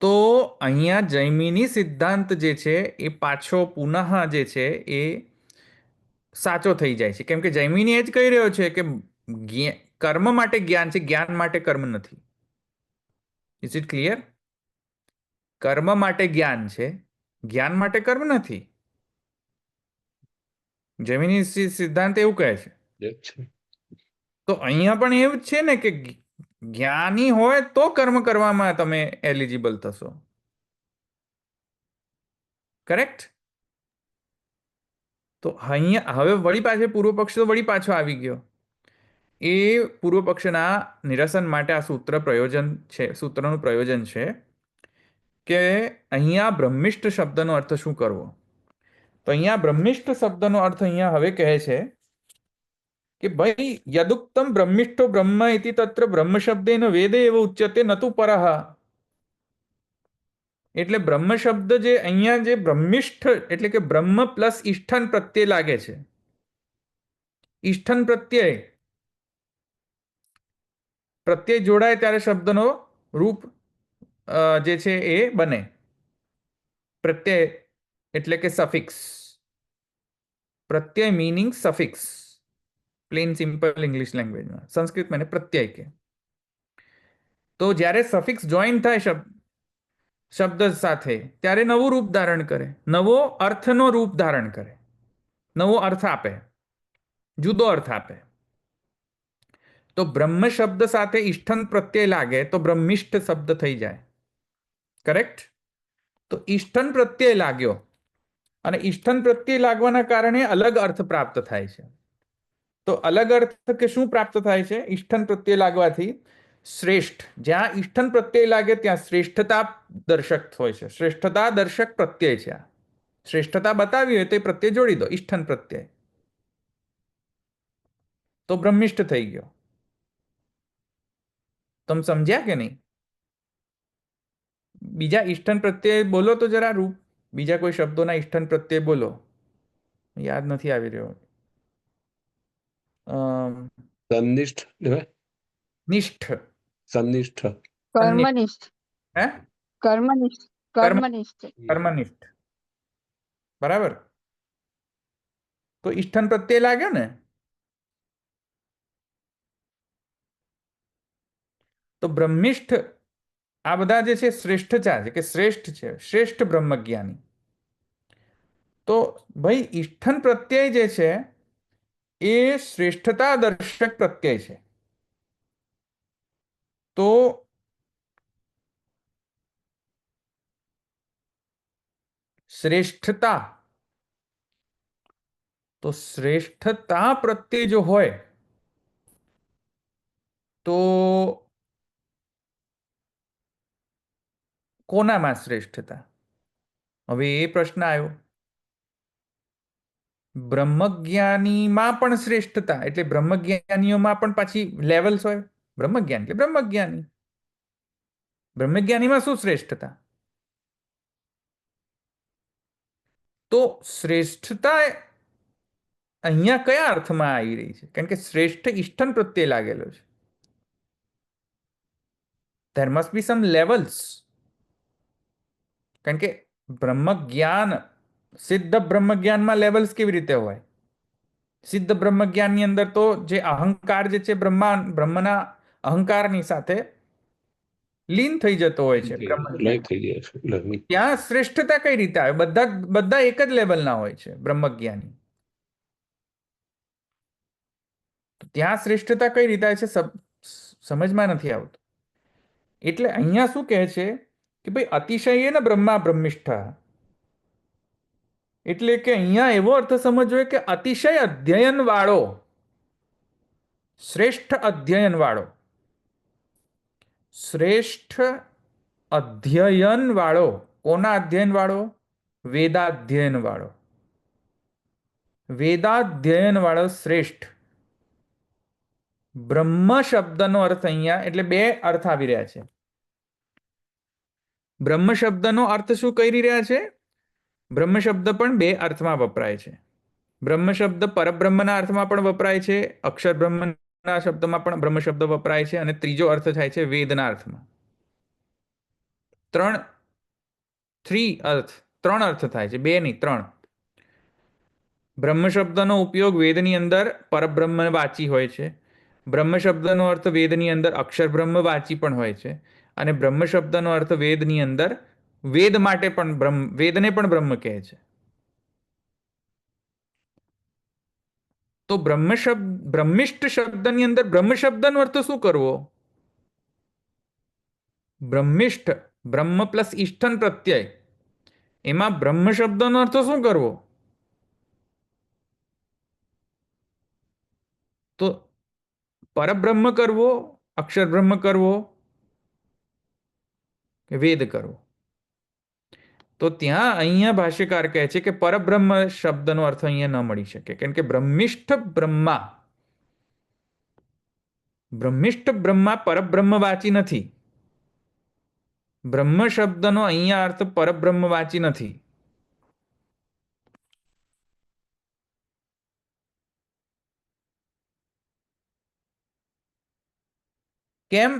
તો અહીંયા જૈમિની સિદ્ધાંત જે છે એ પાછો પુનઃ જે છે એ સાચો થઈ જાય છે. કેમ કે જૈમિની એ જ કહી રહ્યો છે કે કર્મ માટે જ્ઞાન છે, જ્ઞાન માટે કર્મ નથી. Is it clear? કર્મ માટે જ્ઞાન છે, જ્ઞાન માટે કર્મ નથી. જૈમિની સિદ્ધાંત એવું કહે છે. તો અહીંયા પણ એવું જ છે ને કે જ્ઞાની હોય તો કર્મ કરવામાં તમે એલિજિબલ થશો. કરેક્ટ? તો અહીંયા હવે વળી પાછો પૂર્વ પક્ષ તો વળી પાછો આવી ગયો. એ પૂર્વ પક્ષના નિરસન માટે આ સૂત્રનું પ્રયોજન છે કે અહીંયા બ્રહ્મિષ્ઠ શબ્દનો અર્થ શું કરવો. તો અહીંયા બ્રહ્મિષ્ઠ શબ્દનો અર્થ અહીંયા હવે કહે છે કે ભાઈ યદુક્તમ બ્રહ્મિષ્ઠો બ્રહ્મ ઇતિ તત્ર બ્રહ્મ શબ્દેન વેદે એવ ઉચ્યતે નતુ પરહ. એટલે બ્રહ્મ શબ્દ જે અહીંયા જે બ્રહ્મિષ્ઠ એટલે કે બ્રહ્મ પ્લસ ઈષ્ઠન પ્રત્યય લાગે છે. ઈષ્ઠન પ્રત્યય જોડાય ત્યારે શબ્દનો રૂપ જે છે એ બને. પ્રત્યય એટલે કે સફિક્સ. પ્રત્યય meaning suffix. Plane simple English લેંગ્વેજમાં. સંસ્કૃતમાં એને પ્રત્યય કે. તો જ્યારે સફિક્સ જોઈન થાય શબ્દ સાથે ત્યારે નવું રૂપ ધારણ કરે, નવો અર્થનો રૂપ ધારણ કરે, નવો અર્થ આપે, જુદો અર્થ આપે. તો બ્રહ્મ શબ્દ સાથે ઈષ્ઠન પ્રત્યય લાગે તો બ્રહ્મિષ્ઠ શબ્દ થઈ જાય. કરેક્ટ? તો ઈષ્ઠન પ્રત્યય લાગ્યો અને ઈષ્ઠન પ્રત્યય લાગવાના કારણે અલગ અર્થ પ્રાપ્ત થાય છે. તો અલગ અર્થ કે શું પ્રાપ્ત થાય છે? ઈષ્ઠન પ્રત્યય લાગવાથી શ્રેષ્ઠ, જ્યાં ઈષ્ઠન પ્રત્યય લાગે ત્યાં શ્રેષ્ઠતા દર્શક હોય છે. શ્રેષ્ઠતા દર્શક પ્રત્યય છે. શ્રેષ્ઠતા બતાવી હોય તો એ પ્રત્યય જોડી દો, ઈષ્ઠન પ્રત્યય, તો બ્રહ્મિષ્ઠ થઈ ગયો. તમે સમજ્યા કે નહીં? બીજા ઈષ્ઠન પ્રત્યય બોલો તો જરા રૂપ, બીજા કોઈ શબ્દોના ઈષ્ઠન પ્રત્યય બોલો. યાદ નથી આવી રહ્યો. સન્નિષ્ઠ નિષ્ઠ, સન્નિષ્ઠ, કર્મનિષ્ઠ, હે કર્મનિષ્ઠ, કર્મનિષ્ઠ, કર્મનિષ્ઠ. બરાબર. તો ઈષ્ઠન પ્રત્યય લાગ્યો ને. તો બ્રહ્મિષ્ઠ આ બધા જે છે શ્રેષ્ઠતા છે કે શ્રેષ્ઠ છે, શ્રેષ્ઠ બ્રહ્મજ્ઞાની. તો ભાઈ ઈષ્ઠન પ્રત્યય જે છે એ શ્રેષ્ઠતા દર્શક પ્રત્યય છે. તો શ્રેષ્ઠતા, તો શ્રેષ્ઠતા પ્રત્યય જો હોય તો કોનામાં શ્રેષ્ઠતા? હવે એ પ્રશ્ન આવ્યો. બ્રહ્મજ્ઞાનીમાં પણ શ્રેષ્ઠતા એટલે બ્રહ્મજ્ઞાનીઓમાં પણ પાછી લેવલ્સ હોય. બ્રહ્મજ્ઞાન એટલે બ્રહ્મજ્ઞાની. બ્રહ્મજ્ઞાનીમાં શું શ્રેષ્ઠતા? તો શ્રેષ્ઠતા અહીંયા કયા અર્થમાં આવી રહી છે? કારણ કે શ્રેષ્ઠ ઈષ્ઠન પ્રત્યે લાગેલો છે. there must be some levels. કારણ કે બ્રહ્મજ્ઞાન, સિદ્ધ બ્રહ્મજ્ઞાનમાં લેવલ્સ કેવી રીતે હોય? સિદ્ધ બ્રહ્મજ્ઞાનની અંદર તો જે અહંકાર જે છે બ્રહ્મના અહંકારની સાથે લીન થઈ જતો હોય છે. ત્યાં શ્રેષ્ઠતા કઈ રીતે આવે? બધા એક જ લેવલના હોય છે બ્રહ્મજ્ઞાની. ત્યાં શ્રેષ્ઠતા કઈ રીતે આવે છે સમજમાં નથી આવતું. એટલે અહીંયા શું કહે છે કે ભાઈ અતિશય ને બ્રહ્મા બ્રહ્મિષ્ઠા, એટલે કે અહીંયા એવો અર્થ સમજવો કે અતિશય અધ્યયન વાળો, શ્રેષ્ઠ અધ્યયન વાળો, શ્રેષ્ઠ અધ્યયન વાળો. કોના અધ્યયન વાળો? વેદાધ્યયન વાળો. વેદાધ્યયન વાળો શ્રેષ્ઠ. બ્રહ્મ શબ્દનો અર્થ અહીંયા એટલે બે અર્થ આવી રહ્યા છે. બ્રહ્મ શબ્દનો અર્થ શું કરી રહ્યા છે? બ્રહ્મ શબ્દ પણ બે અર્થમાં વપરાય છે. બ્રહ્મ શબ્દ પરબ્રહ્મના અર્થમાં પણ વપરાય છે, અક્ષર બ્રહ્મના શબ્દમાં પણ બ્રહ્મ શબ્દ વપરાય છે, અને ત્રીજો અર્થ થાય છે વેદના અર્થમાં. ત્રણ અર્થ થાય છે, બે નહીં, ત્રણ. બ્રહ્મ શબ્દનો ઉપયોગ વેદની અંદર પરબ્રહ્મ વાચી હોય છે. બ્રહ્મ શબ્દનો અર્થ વેદની અંદર અક્ષર બ્રહ્મ વાચી પણ હોય છે, અને બ્રહ્મ શબ્દનો અર્થ વેદની અંદર વેદ માટે પણ વેદને પણ બ્રહ્મ કહે છે. તો બ્રહ્મિષ્ઠ શબ્દની અંદર બ્રહ્મ શબ્દનો અર્થ શું કરવો? બ્રહ્મિષ્ઠ, બ્રહ્મ પ્લસ ઈષ્ઠન પ્રત્યય, એમાં બ્રહ્મ શબ્દનો અર્થ શું કરવો? તો પરબ્રહ્મ કરવો, અક્ષર બ્રહ્મ કરવો કે વેદ કરવો? તો ત્યાં અહીંયા ભાષ્યકાર કહે છે કે પરબ્રહ્મ શબ્દનો અર્થ અહીંયા ન મળી શકે, કેમ કે બ્રહ્મિષ્ઠ બ્રહ્મા પરબ્રહ્મ વાચી નથી. બ્રહ્મ શબ્દનો અહીંયા અર્થ પરબ્રહ્મ વાચી નથી. કેમ?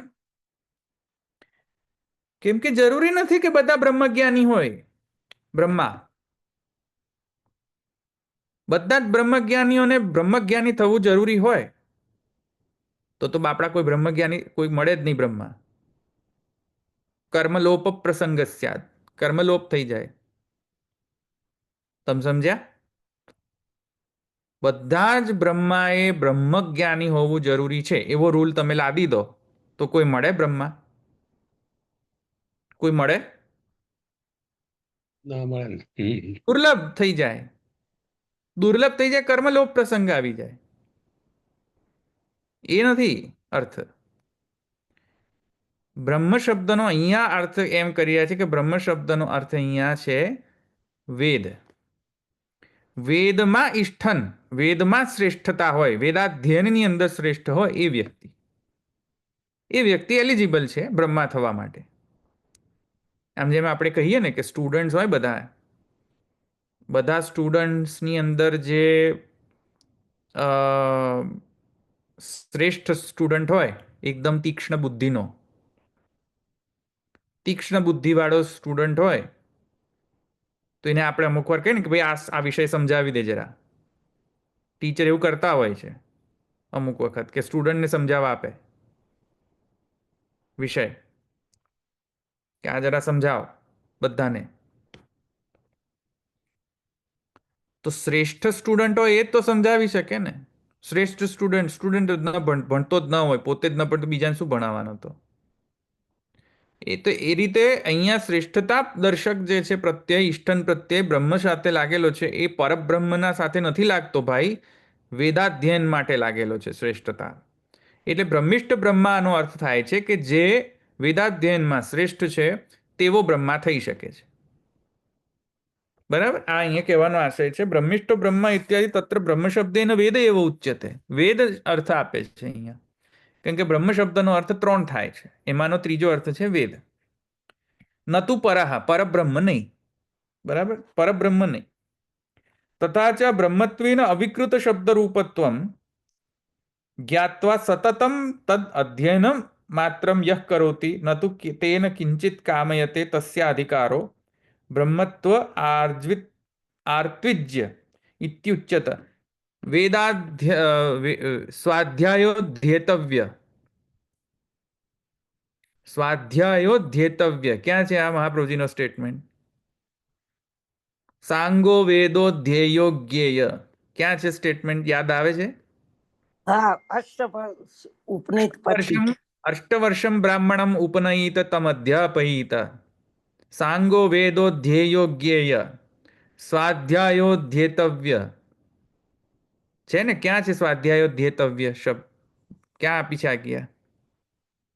કેમ કે જરૂરી નથી કે બધા બ્રહ્મજ્ઞાની હોય. બધા જ બ્રહ્મજ્ઞાનીઓને બ્રહ્મજ્ઞાની થવું જરૂરી હોય તો બાપડા કોઈ બ્રહ્મજ્ઞાની કોઈ મળે જ નહીં બ્રહ્મા. કર્મલોપ પ્રસંગ સ્યાદ, કર્મલોપ થઈ જાય. તમે સમજ્યા? બધા જ બ્રહ્માએ બ્રહ્મજ્ઞાની હોવું જરૂરી છે એવો રૂલ તમે લાદી દો તો કોઈ મળે બ્રહ્મા? કોઈ મળે? દુર્લભ થઈ જાય. દુર્લભ થઈ જાય, કર્મલોપ પ્રસંગ આવી જાય. એ નથી અર્થ. બ્રહ્મ શબ્દનો અહીંયા અર્થ એમ કરી રહ્યા છે કે બ્રહ્મ શબ્દનો અર્થ અહીંયા છે વેદ. વેદમાં ઈષ્ઠન, વેદમાં શ્રેષ્ઠતા હોય, વેદાધ્યયનની અંદર શ્રેષ્ઠ હોય એ વ્યક્તિ એલિજિબલ છે બ્રહ્મા થવા માટે. આમ જેમ આપણે કહીએ ને કે સ્ટુડન્ટ્સ હોય, બધા સ્ટુડન્ટ્સની અંદર જે શ્રેષ્ઠ સ્ટુડન્ટ હોય, એકદમ તીક્ષ્ણ બુદ્ધિવાળો સ્ટુડન્ટ હોય, તો એને આપણે અમુક વાર કહીએ ને કે ભાઈ આ વિષય સમજાવી દે જરા. ટીચર એવું કરતા હોય છે અમુક વખત કે સ્ટુડન્ટને સમજાવવા આપે વિષય, કે આ જરા સમજાવો બધાને. તો શ્રેષ્ઠ સ્ટુડન્ટ હોય એ તો સમજાવી શકે ને. શ્રેષ્ઠ સ્ટુડન્ટ ભણતો જ ન હોય, પોતે જ ન ભણતો, બીજાને શું ભણાવવાનો? તો એ રીતે અહીંયા શ્રેષ્ઠતા દર્શક જે છે પ્રત્યય, ઈષ્ટન પ્રત્યય બ્રહ્મ સાથે લાગેલો છે, એ પરબ્રહ્મના સાથે નથી લાગતો ભાઈ, વેદાધ્યયન માટે લાગેલો છે શ્રેષ્ઠતા. એટલે બ્રહ્મિષ્ઠ બ્રહ્માનો અર્થ થાય છે કે જે વેદાધ્યયનમાં શ્રેષ્ઠ છે તેવો બ્રહ્મા થઈ શકે છે. બરાબર? આ અહીંયા કહેવાનો આશય છે. બ્રહ્મિષ્ઠ બ્રહ્મા ઇત્યાદિ તત્ર બ્રહ્મ શબ્દેન વેદ એવો ઉચ્યતે. વેદ અર્થ આપે છે અહીંયા, કેમ કે બ્રહ્મ શબ્દનો અર્થ 3 થાય છે, એમાંનો ત્રીજો અર્થ છે વેદ. નતુ પરહ, પરબ્રહ્મ નહીં. બરાબર? પરબ્રહ્મ નહીં. તથા ચ બ્રહ્મત્વેન અવિકૃત શબ્દ રૂપત્વમ જ્ઞાત્વા સતતમ તદ અધ્યયનમ માત્રમ યહ કરોતિ નતુ તેન કિંચિત કામયતે તસ્ય અધિકારો બ્રહ્મત્વ આર્ત્વિજ્ય ઇત્યુચ્યત. સ્વાધ્યાયોધ્યેતવ્ય. ક્યાં છે આ મહાપ્રભુજીનો સ્ટેટમેન્ટ? સાંગો વેદો ધ્યેયો જ્ઞેય. ક્યાં છે સ્ટેટમેન્ટ? યાદ આવે છે? હા, ઉપનીત પછી અષ્ટવર્ષમ બ્રાહ્મણમ ઉપનયિત તમધ્યાપયિત સાંગો વેદો ધ્યેયો જ્ઞેય સ્વાધ્યાયો ધ્યેતવ્ય છે ને. ક્યાં છે સ્વાધ્યાયો ધ્યેતવ્ય શબ્દ? ક્યાં આપી છે આજ્ઞા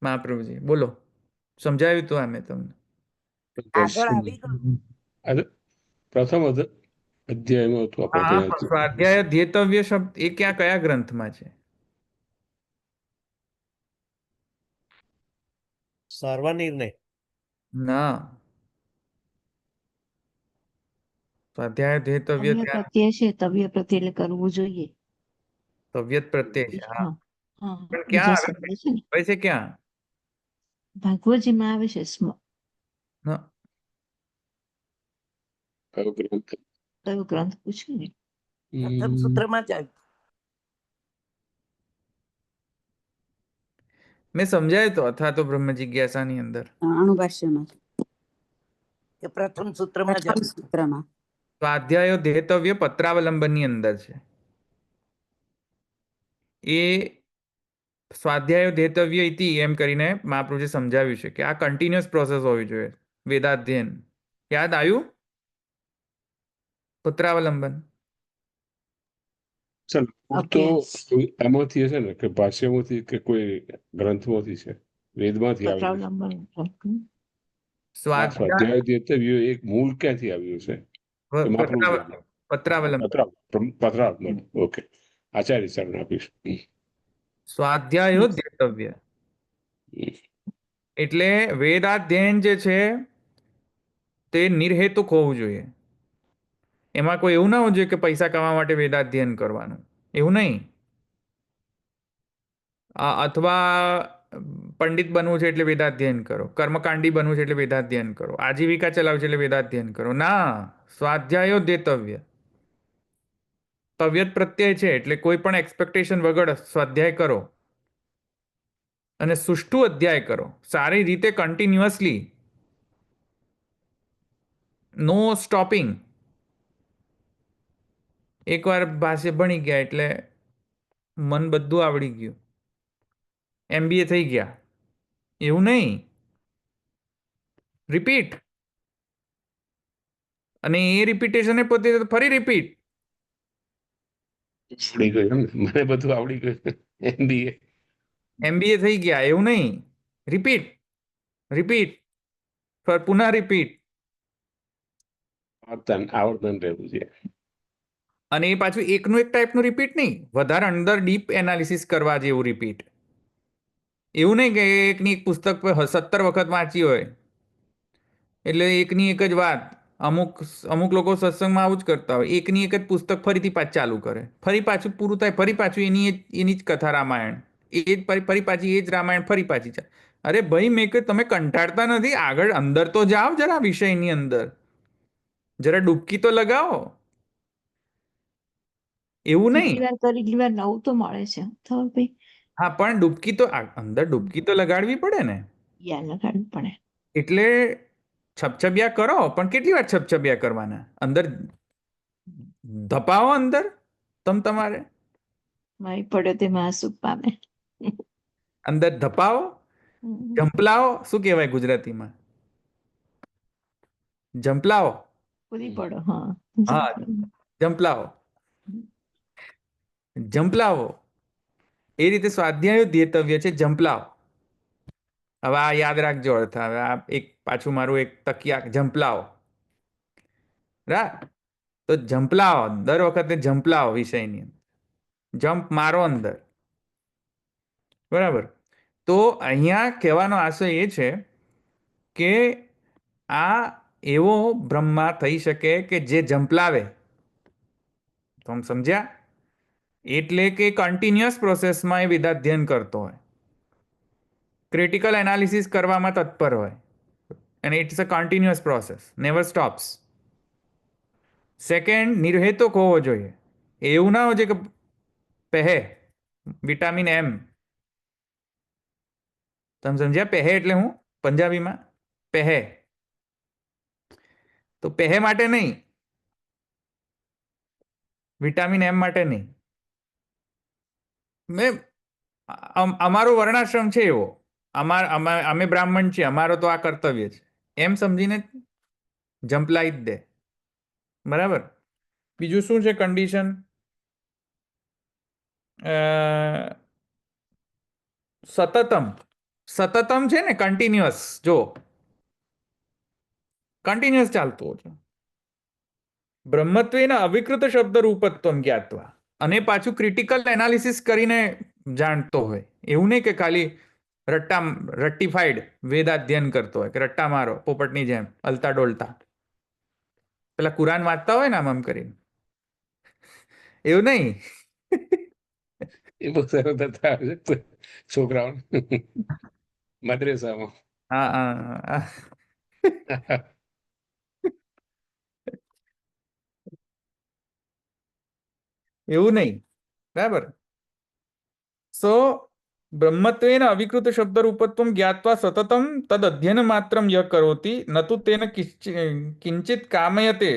મહાપ્રભુજી? બોલો. સમજાવ્યું તો મેં તમને. આગળ આવી ગયું. પ્રથમ અધ્યાયમાં હતું આપણે હા, ભણ્યા. સ્વાધ્યાય ધ્યેતવ્ય શબ્દ એ કયા ગ્રંથમાં છે? સર્વનિર્ણય. ના, સ્વાધ્યાય ધ્યેતવ્ય તવ્ય ત્યાં પ્રત્યય છે, તવ્ય પ્રત્યય એટલે કરવું જોઈએ. તવ્યત પ્રત્યય છે. હા, હા હા, પણ બીજા ક્યાં શબ્દ છે ને આવે છે? ક્યાં? ભાગવતજીમાં આવે છે. ના. કયો ગ્રંથ? કયો ગ્રંથ પૂછ્યું ને? પ્રથમ સૂત્રમાં જ આવ્યું. મેં સમજાયું તો અથવા તો બ્રહ્મ જિજ્ઞાસાની અંદર અણુભાષ્યમાં કે પ્રથમ સૂત્રમાં જ પ્રથમ આવ્યું. સૂત્રમાં સ્વાધ્યાયો ધ્યેતવ્ય પત્રાવલંબનની અંદર છે. એ સ્વાધ્યાયો ધ્યેતવ્ય ઇતિ એમ કરીને મહાપ્રભુએ સમજાવ્યું છે કે આ કન્ટિન્યુઅસ પ્રોસેસ હોવી જોઈએ. વેદાધ્યયન યાદ આવ્યું? પત્રાવલંબન. તો એમાંથી હશે ને કે ભાષ્યમાંથી કે કોઈ ગ્રંથમાંથી છે, વેદમાંથી આવ્યું? સ્વાધ્યાય ધ્યેતવ્ય એક મૂળ ક્યાંથી આવ્યું છે? પત્રાવલંબન. ઓકે, આચાર્ય શરણ આપીશ. સ્વાધ્યાયો ધ્યેતવ્ય એટલે વેદાધ્યયન જે છે તે નિર્હેતુક હોવું જોઈએ. એમાં કોઈ એવું ના હોવું જોઈએ કે પૈસા કમાવા માટે વેદાધ્યયન કરવાનું, એવું નહીં. અથવા પંડિત બનવું છે એટલે વેદાધ્યયન કરો, કર્મકાંડી બનવું છે એટલે વેદાધ્યયન કરો, આજીવિકા ચલાવવું છે એટલે વેદાધ્યયન કરો. ના, સ્વાધ્યાયો ધ્યેતવ્ય તવ્યત પ્રત્યય છે એટલે કોઈ પણ એક્સપેક્ટેશન વગર સ્વાધ્યાય કરો અને સુષ્ઠુ અધ્યાય કરો, સારી રીતે કન્ટિન્યુઅસલી, નો સ્ટોપિંગ. એકવાર ભાષા ભણી ગયા એટલે મન બધું આવડી ગયું, MBA થઈ ગયા, એવું નહીં. રિપીટ, અને એ રિપીટેશન પોતે ફરી રિપીટ. આવડી ગયું, મને બધું આવડી ગયું. MBA થઈ ગયા, એવું નહીં. રિપીટ રિપીટ પુનઃ રિપીટ. આવર્તન રહેવું છે. અને એ પાછું એકનું એક ટાઈપનું રિપીટ નહીં, વધારે અંદર ડીપ એનાલિસિસ કરવા જેવું રિપીટ. એવું નહીં કે એકની એક પુસ્તક 17 વખત વાંચી હોય એટલે એકની એક જ વાત. અમુક લોકો સત્સંગમાં આવું જ કરતા હોય, એકની એક જ પુસ્તક ફરીથી પાછું ચાલુ કરે, ફરી પાછું પૂરું થાય, ફરી પાછું એની જ કથા રામાયણ, એ જ ફરી પાછી એ જ રામાયણ ફરી પાછી. અરે ભાઈ, મેં કે તમે કંટાળતા નથી? આગળ અંદર તો જાઓ જરા, વિષયની અંદર જરા ડૂબકી તો લગાવો. એવું નહીં. કેટલી વાર નવું તો મળે છે. હા, પણ ડૂબકી તો અંદર ડૂબકી તો લગાડવી પડે ને. લગાડવી પડે. એટલે છપછપિયા કરો, પણ કેટલી વાર છપછપિયા કરવાના? અંદર ધપાવો, અંદર તમારે મારી પડે તે મહાસુખ પામે. અંદર ધપાવો, જંપલાવો. શું કહેવાય ગુજરાતીમાં? જંપલાવો. પૂરી પડો. હા, જંપલાવો, જંપલાવો. એ રીતે સ્વાધ્યાય ધ્યેતવ્ય છે, જંપલાવો. હવે આ યાદ રાખજો અર્થ. હવે આ એક પાછું મારું એક તકિયા, જંપલાવો. તો જંપલાવો, દર વખતે જંપલાવો વિષયની અંદર, જમ્પ મારો અંદર. બરાબર. તો અહીંયા કહેવાનો આશય એ છે કે આ એવો બ્રહ્મા થઈ શકે કે જે જંપલાવે. તમે સમજ્યા? એટલે કે કન્ટિન્યુઅસ પ્રોસેસમાં એ વેદાધ્યયન કરતો હોય, ક્રિટિકલ એનાલિસિસ કરવામાં તત્પર હોય, અને it's a continuous process, never stops. Second, નિર્હેતુક હોવો જોઈએ. એવું ના હોય છે કે પહે વિટામિન M. તમે સમજ્યા? પહે એટલે હું પંજાબીમાં પહે, તો પહે માટે નહીં, વિટામિન M માટે નહીં. મેં અમારો વર્ણાશ્રમ છે એવો, અમે બ્રાહ્મણ છીએ, અમારો તો આ કર્તવ્ય છે એમ સમજીને જંપલાઈ જ દે. બરાબર. બીજું શું છે કન્ડિશન? સતતમ. સતતમ છે ને કન્ટિન્યુઅસ. જો કન્ટિન્યુઅસ ચાલતું છે. બ્રહ્મત્વેન અવિકૃત શબ્દ રૂપત્વમ જ્ઞાત્વા, અને પાછું ક્રિટિકલ એનાલિસિસ કરીને જાણતો હોય. એવું નહીં કે ખાલી રટ્ટીફાઈડ વેદાધ્યયન કરતો હોય કે રટ્ટા મારો પોપટની જેમ હલતા ડોલતા પેલા કુરાન વાંચતા હોય ને આમ કરીને, એવું નહીં. એ બહુ સરસ હતા છોકરાઓ મદ્રેસામાં. હા. એવું નહીં. બરાબર. સો બ્રહ્મત્વેન અવિકૃત શબ્દ રૂપત્વમ જ્ઞાત્વા સતતમ તદ અધ્યયન માત્રમ ય કરોતિ ન તુ તેન કિંચિત કામયતે.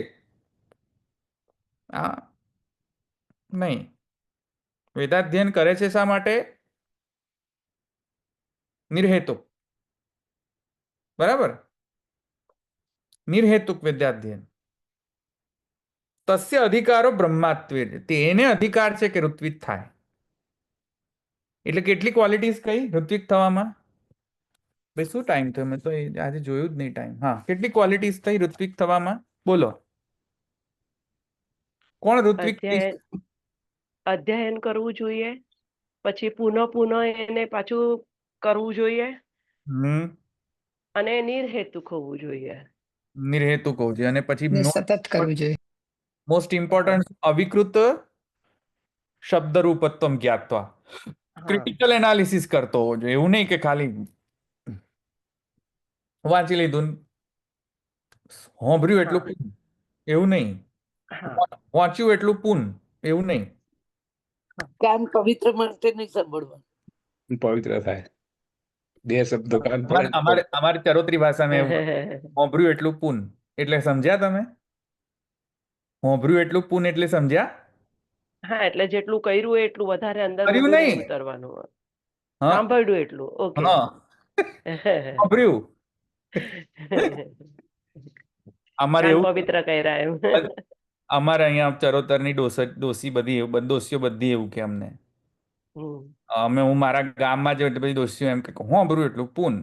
આ નહીં. વેદાધ્યયન કરે છે શા માટે? નિર્હેતુક. બરાબર. નિર્હેતુક વેદાધ્યયન. તસ્ય અધિકારો બ્રહ્માત્વે, તેને અધિકાર છે કે ઋત્વિક થાય. એટલે કેટલી ક્વોલિટીઝ કઈ ઋત્વિક થવામાં? ભાઈ શું ટાઈમ થયો? મેં તો આજે જોયું જ નહીં ટાઈમ. હા, કેટલી ક્વોલિટીઝ થઈ ઋત્વિક થવામાં? બોલો, કોણ ઋત્વિક? અધ્યયન કરવું જોઈએ, પછી પુનઃ એને પાછું કરવું જોઈએ, અને નિર્હેતુક હોવું જોઈએ. નિર્હેતુક હોવું જોઈએ, અને પછી સતત કરવું જોઈએ. મોસ્ટ ઇમ્પોર્ટન્ટ અવિકૃત શબ્દ રૂપત્વમ જ્ઞાત્વા, ક્રિટિકલ એનાલિસિસ કરતો હોવો જોઈએ. એવું નહીં કે ખાલી વાંચી લીધું હોંભર્યું એટલું પૂન, એવું નહીં. વાંચ્યું એટલું પૂન, એવું નહીં. કાન પવિત્ર માટે નહીં સાંભળવાનું, પવિત્ર થાય. બે શબ્દો કાન અમારી ચરોતરી ભાષામાં હોંભર્યું એટલું પૂન એટલે સમજ્યા તમે? હોંભર્યું એટલું પૂન એટલે સમજ્યા? હા, એટલે જેટલું કર્યું એટલું વધારે અંદર ઉતરવાનું. સાંભળ્યું એટલું. ઓકે. હોંભર્યું. અમારે એવું પવિત્ર કર્યા એમ. અમારે અહીંયા ચરોતરની ડોસીઓ બધી એવું કે અમને. હું મારા ગામમાં જ બધી દોસ્તીઓ એમ કે હોંભર્યું એટલું પૂન.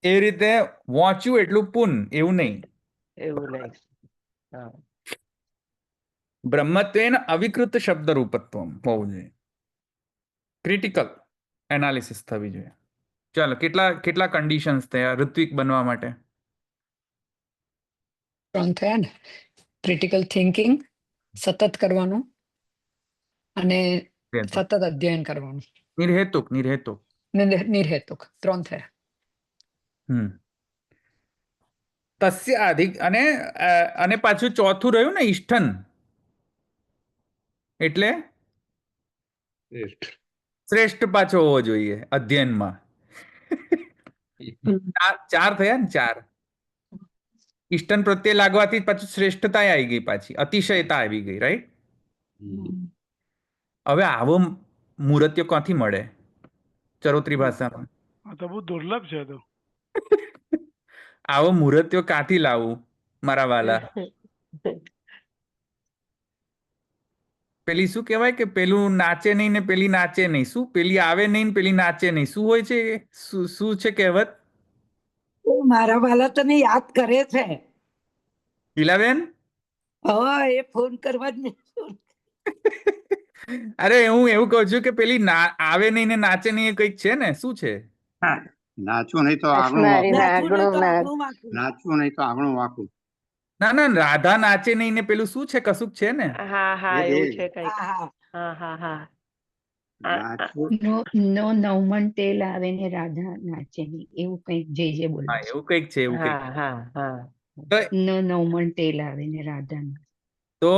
એ રીતે વાંચ્યું એટલું પૂન, એવું નહીં. બ્રહ્મત્વેન અવિકૃત શબ્દ રૂપત્વમ હોવું જોઈએ. ક્રિટિકલ એનાલિસિસ થવી જોઈએ. ચાલો, કેટલા કન્ડિશન્સ થયા ઋત્વિક બનવા માટે? 3 થયા ને. ક્રિટિકલ થિંકિંગ, સતત કરવાનું, અને સતત અધ્યયન કરવાનું. નિર્હેતુક. નિર્હેતુક 3 થયા. તસ્ય અધિક, અને પાછું ચોથું રહ્યું ને ઇષ્ઠન, એટલે શ્રેષ્ઠ પાછો હોવો જોઈએ અધ્યયનમાં. 4 થયા ને, 4. ઇષ્ટન પ્રત્યે લાગવાથી પાછું શ્રેષ્ઠતા આવી ગઈ, પાછી અતિશયતા આવી ગઈ. રાઈટ. હવે આવો મૂર્ત્યો ક્યાંથી મળે ચરોતરી ભાષામાં? તો બહુ દુર્લભ છે. તો આવો મૂર્ત્યો ક્યાંથી લાવું મારા વાલા? પેલી શું કહેવાય કે પેલું નાચે નહીં ને પેલી નાચે નહીં, શું પેલી આવે નહીં ને પેલી નાચે નહીં, શું હોય છે? શું છે કહેવત? મારા વાલા તને યાદ કરે છે. ઈલાબેન, એ ફોન કરવા જ નહીં. અરે હું એવું કહું છું કે પેલી આવે નહીં ને નાચે નહીં, એ કઈક છે ને, શું છે? નાચવું નહીં તો આગળું વાંકું. ના ના, રાધા નાચે નહીં ને પેલું શું છે, કશુંક છે ને? એવું છે કઈક. નો નવમન તેલ આવે ને રાધા નાચે નહીં, એવું કઈક જે બોલે. એવું કઈક છે, એવું કઈક. નો નવમન તેલ આવે ને રાધા. તો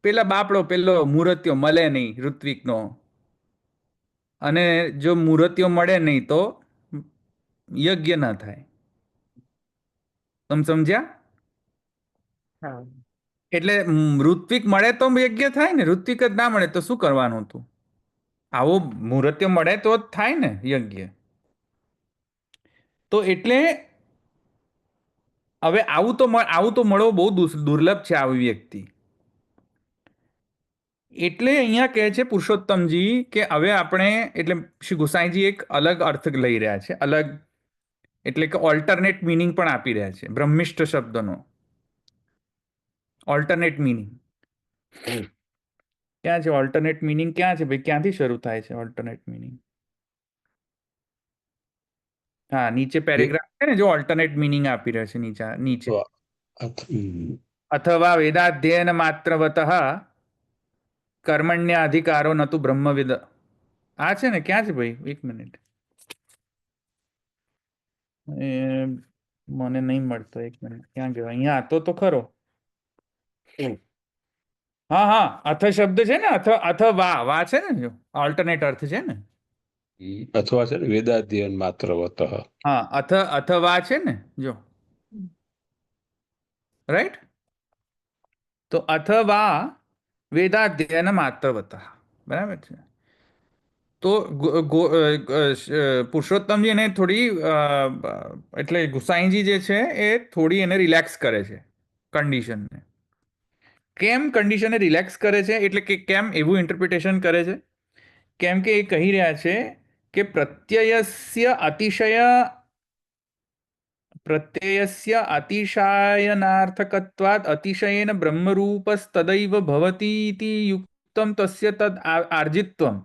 પેલા બાપડો પેલો મૂર્ત્યો મળે નહીં ઋત્વિકનો, અને જો મૂર્ત્યો મળે નહીં તો યજ્ઞ ના થાય. તમે સમજ્યા? એટલે ઋત્વિક મળે તો યજ્ઞ થાય ને, ઋત્વિક જ ના મળે તો શું કરવાનું હતું? આવો મુહૂર્ત્ય મળે તો જ થાય ને યજ્ઞ. તો એટલે હવે આવું તો મળવો બહુ દુર્લભ છે, આવી વ્યક્તિ. એટલે અહીંયા કહે છે પુરુષોત્તમજી કે હવે આપણે, એટલે શ્રી ગુસાઈજી એક અલગ અર્થ લઈ રહ્યા છે, અલગ એટલે કે ઓલ્ટરનેટ મિનિંગ પણ આપી રહ્યા છે બ્રહ્મિષ્ઠ શબ્દનો. ઓલ્ટરનેટ મિનિંગ ક્યાં છે? ઓલ્ટરનેટ મિનિંગ ક્યાં છે ભાઈ? ક્યાંથી શરૂ થાય છે ઓલ્ટરનેટ મિનિંગ? હા, નીચે પેરેગ્રાફ છે ને, જો ઓલ્ટરનેટ મિનિંગ આપી રહ્યા છે નીચે. અથવા વેદાધ્યયન માત્રવતઃ કર્મણ્ય અધિકારો નતુ બ્રહ્મવિદ. આ છે ને, ક્યાં છે ભાઈ? એક મિનિટ, મને નહીં મળતો. એક મિનિટ, ક્યાં ગયો? અહીંયા હતો તો ખરો. હા હા, અથ શબ્દ છે ને, અથ વા છે ને, જો ઓલ્ટરનેટ અર્થ છે ને, અથવા છે ને વેદાધ્યયન માત્રવતઃ. હા, અથવા છે ને, જો રાઈટ. તો અથવા વેદાધ્યયન માત્રવતઃ, બરાબર છે. તો પુરુષોત્તમજી એને થોડી એટલે ગુસાઈજી જે છે એ થોડી એને રિલેક્સ કરે છે કન્ડિશનને. કેમ કન્ડિશનને રિલેક્સ કરે છે? એટલે કે કેમ એવું ઇન્ટરપ્રિટેશન કરે છે? કેમ કે એ કહી રહ્યા છે કે પ્રત્યયસ્ય અતિશાયનાર્થકત્વાદ અતિશયેન બ્રહ્મરૂપસ્તદૈવ ભવતી ઇતિ યુક્તમ તસ્ય તદ આર્જિત્વમ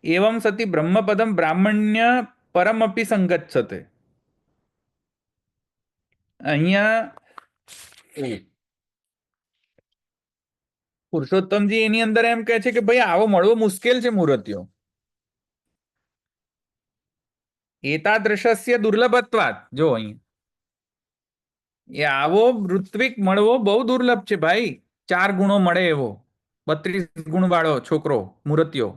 એવં સતિ બ્રહ્મપદમ બ્રાહ્મણ્ય પરમપી સંગચ્છતે. અહીંયા પુરુષોત્તમજી એની અંદર એમ કહે છે કે ભાઈ આવો મળવો મુશ્કેલ છે મુહૂર્ત્યો. એતાદૃશસ્ય દુર્લભત્વાત, જો અહીં એ આવો ઋત્વિક મળવો બહુ દુર્લભ છે ભાઈ. 4 ગુણો મળે એવો 32 ગુણ વાળો છોકરો મુહૂર્ત્યો.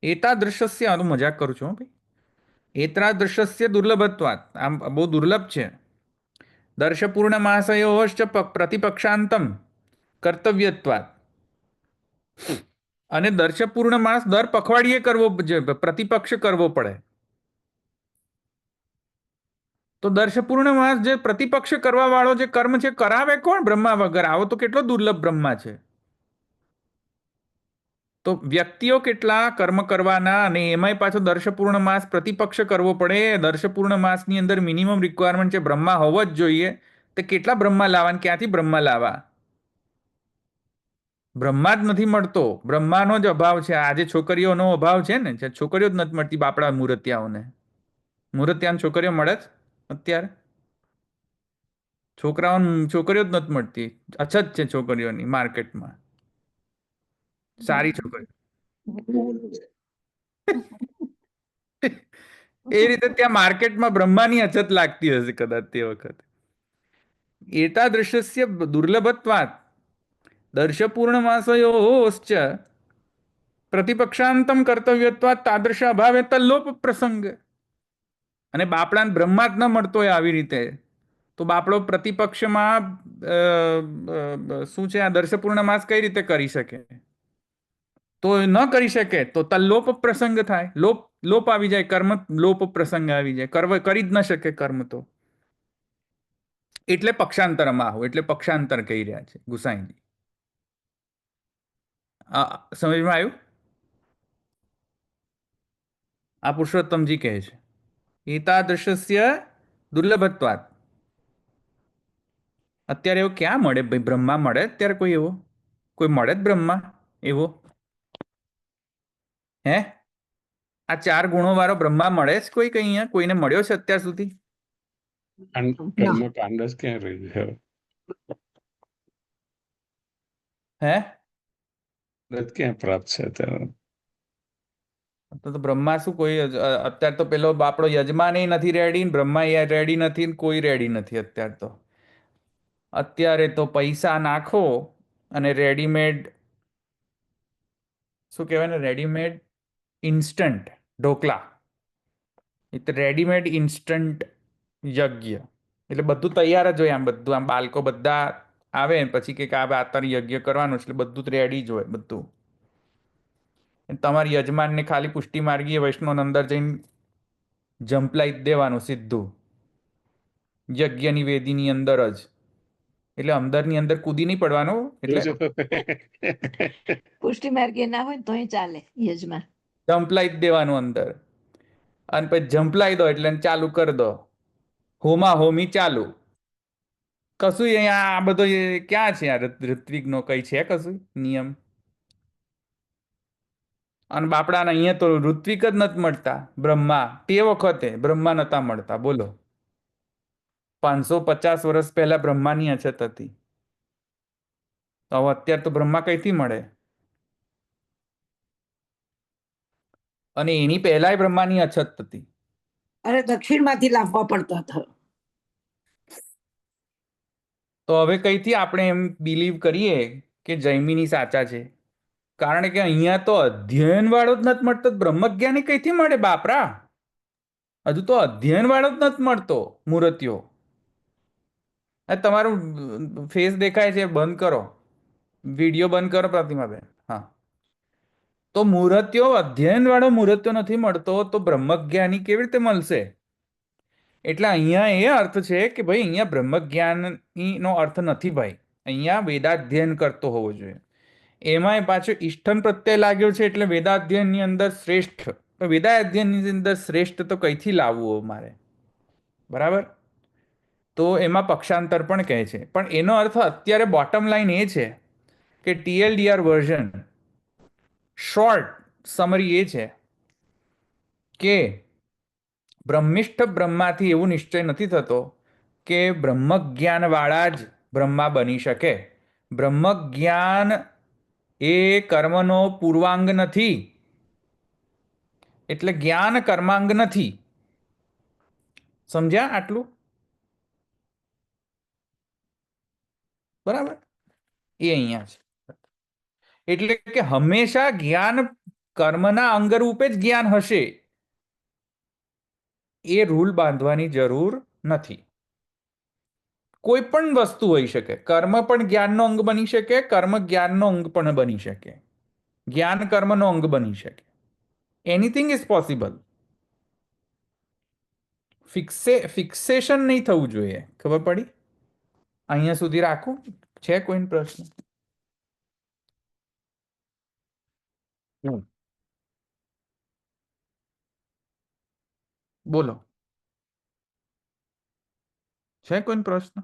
એતાદૃશસ્ય, આ તો મજાક કરું છું ભાઈ. એતાદૃશસ્ય દુર્લભત્વાત, આમ બહુ દુર્લભ છે. દર્શપૂર્ણમાસયોશ્ચ પ્રતિપક્ષાંતમ કર્તવ્યત્વાત, અને દર્શપૂર્ણ માસ દર પખવાડિયે કરવો, પ્રતિપક્ષ કરવો પડે. તો દર્શપૂર્ણ માસ જે પ્રતિપક્ષ કરવા વાળો જે કર્મ છે કરાવે કોણ? બ્રહ્મા વગર. આવો તો કેટલો દુર્લભ બ્રહ્મા છે. તો વ્યક્તિઓ કેટલા કર્મ કરવાના, અને એમાંય પાછો દર્શપૂર્ણ માસ પ્રતિપક્ષ કરવો પડે. દર્શપૂર્ણ માસની અંદર મિનિમમ રિક્વાયરમેન્ટ છે બ્રહ્મા હોવો જ જોઈએ. તો કેટલા બ્રહ્મા લાવવા? ક્યાંથી બ્રહ્મા લાવવા? બ્રહ્મા જ નથી મળતો, બ્રહ્માનો જ અભાવ છે. આજે છોકરીઓનો અભાવ છે ને, છોકરીઓ જ નથી મળતી બાપડા મૂર્તિયાઓને. મૂર્તિયાને છોકરીઓ મળે જ અત્યારે? છોકરીઓ જ નથી મળતી, અછત છે છોકરીઓની માર્કેટમાં. સારી છોકરીઓ એ રીતે ત્યાં માર્કેટમાં બ્રહ્માની અછત લાગતી હશે કદાચ તે વખતે. એતાદૃશ્ય દુર્લભત્વાત દર્શપૂર્ણમાસયોશ્ચ પ્રતિપક્ષાંતમ કર્તવ્યત્વાત તાદૃશ અભાવે તલ્લોપ પ્રસંગ. અને બાપડાને બ્રહ્મા જ ન મળતો હોય આવી રીતે, તો બાપડો પ્રતિપક્ષમાં શું છે, આ દર્શપૂર્ણ માસ કઈ રીતે કરી શકે? તો ન કરી શકે તો તલ્લોપ પ્રસંગ થાય. લોપ આવી જાય, કર્મ લોપ પ્રસંગ આવી જાય, કરી જ ન શકે કર્મ. તો એટલે પક્ષાંતરમાં આવું, એટલે પક્ષાંતર કહી રહ્યા છે ગુસાઈજી. સમજમાં આવ્યું? આ પુરુષોત્તમજી કહે છે એતાદૃશ્ય દુર્લભત્વાત. અત્યારે એવો ક્યાં મળે ભાઈ? બ્રહ્મા મળે અત્યારે? કોઈ મળે જ બ્રહ્મા એવો? હે? આ 4 ગુણો વાળો બ્રહ્મા મળે જ કોઈ? કઈ અહીંયા કોઈને મળ્યો છે અત્યાર સુધી? કર્મકાંડ ક્યાં રહ્યું છે? હે? ક્યાં પ્રાપ્ત છે અત્યારે? તો બ્રહ્મા શું કોઈ અત્યારે તો પેલો બાપડો યજમાન નથી રેડી, બ્રહ્મા રેડી નથી, કોઈ રેડી નથી અત્યારે તો. અત્યારે તો પૈસા નાખો અને રેડીમેડ, શું કહેવાય ને, રેડીમેડ ઇન્સ્ટન્ટ ઢોકલા, એટલે રેડીમેડ ઇન્સ્ટન્ટ યજ્ઞ. એટલે બધું તૈયાર જ હોય. આમ બધું આમ બાળકો બધા આવે ને પછી કે આ અત્યારે યજ્ઞ કરવાનું એટલે બધું રેડી જ હોય બધું. તમારી યજમાનને ખાલી પુષ્ટિ માર્ગીય વૈષ્ણવ અંદર જઈને જંપલાઈ જ દેવાનું સીધું યજ્ઞની વેદીની અંદર જ, એટલે અંદરની અંદર કૂદી નહીં પડવાનું. એટલે પુષ્ટિ માર્ગીય ના હોય તો ચાલે, યજમાન જંપલાઈ જ દેવાનું અંદર, અને પછી જંપલાઈ દો એટલે ચાલુ કરી દો, હોમા હોમી ચાલુ. કશું અહીંયા આ બધો ક્યાં છે આ ઋત્વિકનો કઈ છે કશું નિયમ? અને બાપડાને અહીંયા તો ઋત્વિક જ નથી મળતા. બ્રહ્મા તે વખતે બ્રહ્મા નતા મળતા. બોલો, 550 વર્ષ પહેલા બ્રહ્માની અછત હતી. હવે અત્યારે તો બ્રહ્મા કઈથી મળે? અને એની પહેલાય બ્રહ્માની અછત હતી. અરે દક્ષિણમાંથી લાવવા પડતા હતા. તો હવે કઈથી આપણે એમ બિલીવ કરીએ કે જૈમિની સાચા છે? કારણ કે અહીંયા તો અધ્યયન વાળો જ નથી મળતો. બ્રહ્મજ્ઞાની કઈથી મળે બાપરા? હજુ તો અધ્યયન વાળો જ નથી મળતો મૂર્તિઓ. તમારું ફેસ દેખાય છે, બંધ કરો વિડીયો, બંધ કરો પ્રતિમાબેન. હા, તો મૂર્તિઓ અધ્યયન વાળો મૂર્તિઓ નથી મળતો તો બ્રહ્મજ્ઞાની કેવી રીતે મળશે? એટલે અહીંયા એ અર્થ છે કે ભાઈ અહીંયા બ્રહ્મજ્ઞાનીનો અર્થ નથી ભાઈ, અહીંયા વેદાધ્યયન કરતો હોવો જોઈએ. એમાંય પાછો ઇષ્ટન પ્રત્યય લાગ્યો છે એટલે વેદાધ્યયનની અંદર શ્રેષ્ઠ. વેદાધ્યયનની અંદર શ્રેષ્ઠ તો કઈથી લાવવું મારે? બરાબર. તો એમાં પક્ષાંતર પણ કહે છે, પણ એનો અર્થ અત્યારે બોટમ લાઈન એ છે કે TLDR વર્ઝન શોર્ટ સમરી એ છે કે બ્રહ્મિષ્ઠ બ્રહ્માથી એવું નિશ્ચય નથી થતો કે બ્રહ્મજ્ઞાનવાળા જ બ્રહ્મા બની શકે. બ્રહ્મજ્ઞાન એ કર્મનો પૂર્વાંગ નથી, એટલે જ્ઞાન કર્માંગ નથી. સમજ્યા આટલું? બરાબર. એ અહીંયા છે. એટલે કે હંમેશા જ્ઞાન કર્મના અંગરૂપે જ જ્ઞાન હશે, એ રૂલ બાંધવાની જરૂર નથી. કોઈ પણ વસ્તુ હોઈ શકે. કર્મ પણ જ્ઞાનનો અંગ બની શકે, કર્મ જ્ઞાનનો અંગ પણ બની શકે, જ્ઞાન કર્મનો અંગ બની શકે. Anything is possible. ફિક્સેશન નહીં થવું જોઈએ. ખબર પડી? અહીંયા સુધી રાખું. છે કોઈને પ્રશ્ન? બોલો, છે કોઈ પ્રશ્ન?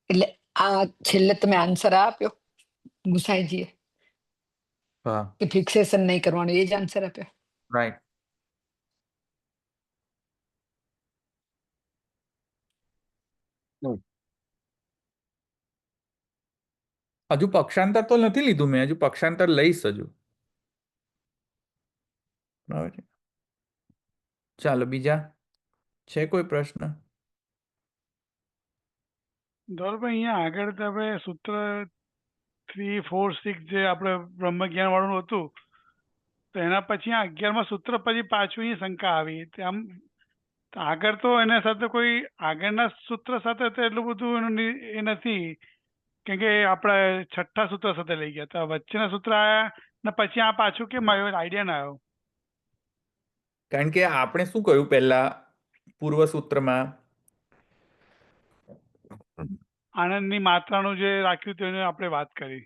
એટલે આ છેલ્લે તમે આન્સર આપ્યો ગુસાઈજીએ, હા, કે ફિક્સેશન નહીં કરવાનું, એ જ આન્સર આપ્યો. રાઈટ. હજુ પક્ષાંતર તો નથી લીધું મેં, હજુ પક્ષાંતર લઈશ હજુ. બરાબર છે. ચાલો, બીજા છે કોઈ પ્રશ્ન? ધવલભાઈ, અહીંયા આગળ તમે સૂત્ર 3, 4, 6 જે આપણે બ્રહ્મજ્ઞાન વાળું હતું, તો એના પછી આ 11મા સૂત્ર પછી પાછું અહીં શંકા આવી. આમ આગળ તો એના સાથે કોઈ આગળના સૂત્ર સાથે તો એટલું બધું એનું એ નથી, કેમ કે આપણે 6ઠ્ઠા સૂત્ર સાથે લઈ ગયા હતા. વચ્ચેના સૂત્ર આવ્યા ને પછી આ પાછું કેમ આવ્યો? આઈડિયા ના આવ્યો. કારણ કે આપણે શું કહ્યું પહેલા પૂર્વ સૂત્રમાં? આનંદની માત્રાનું જે રાખ્યું હતું એને આપણે વાત કરી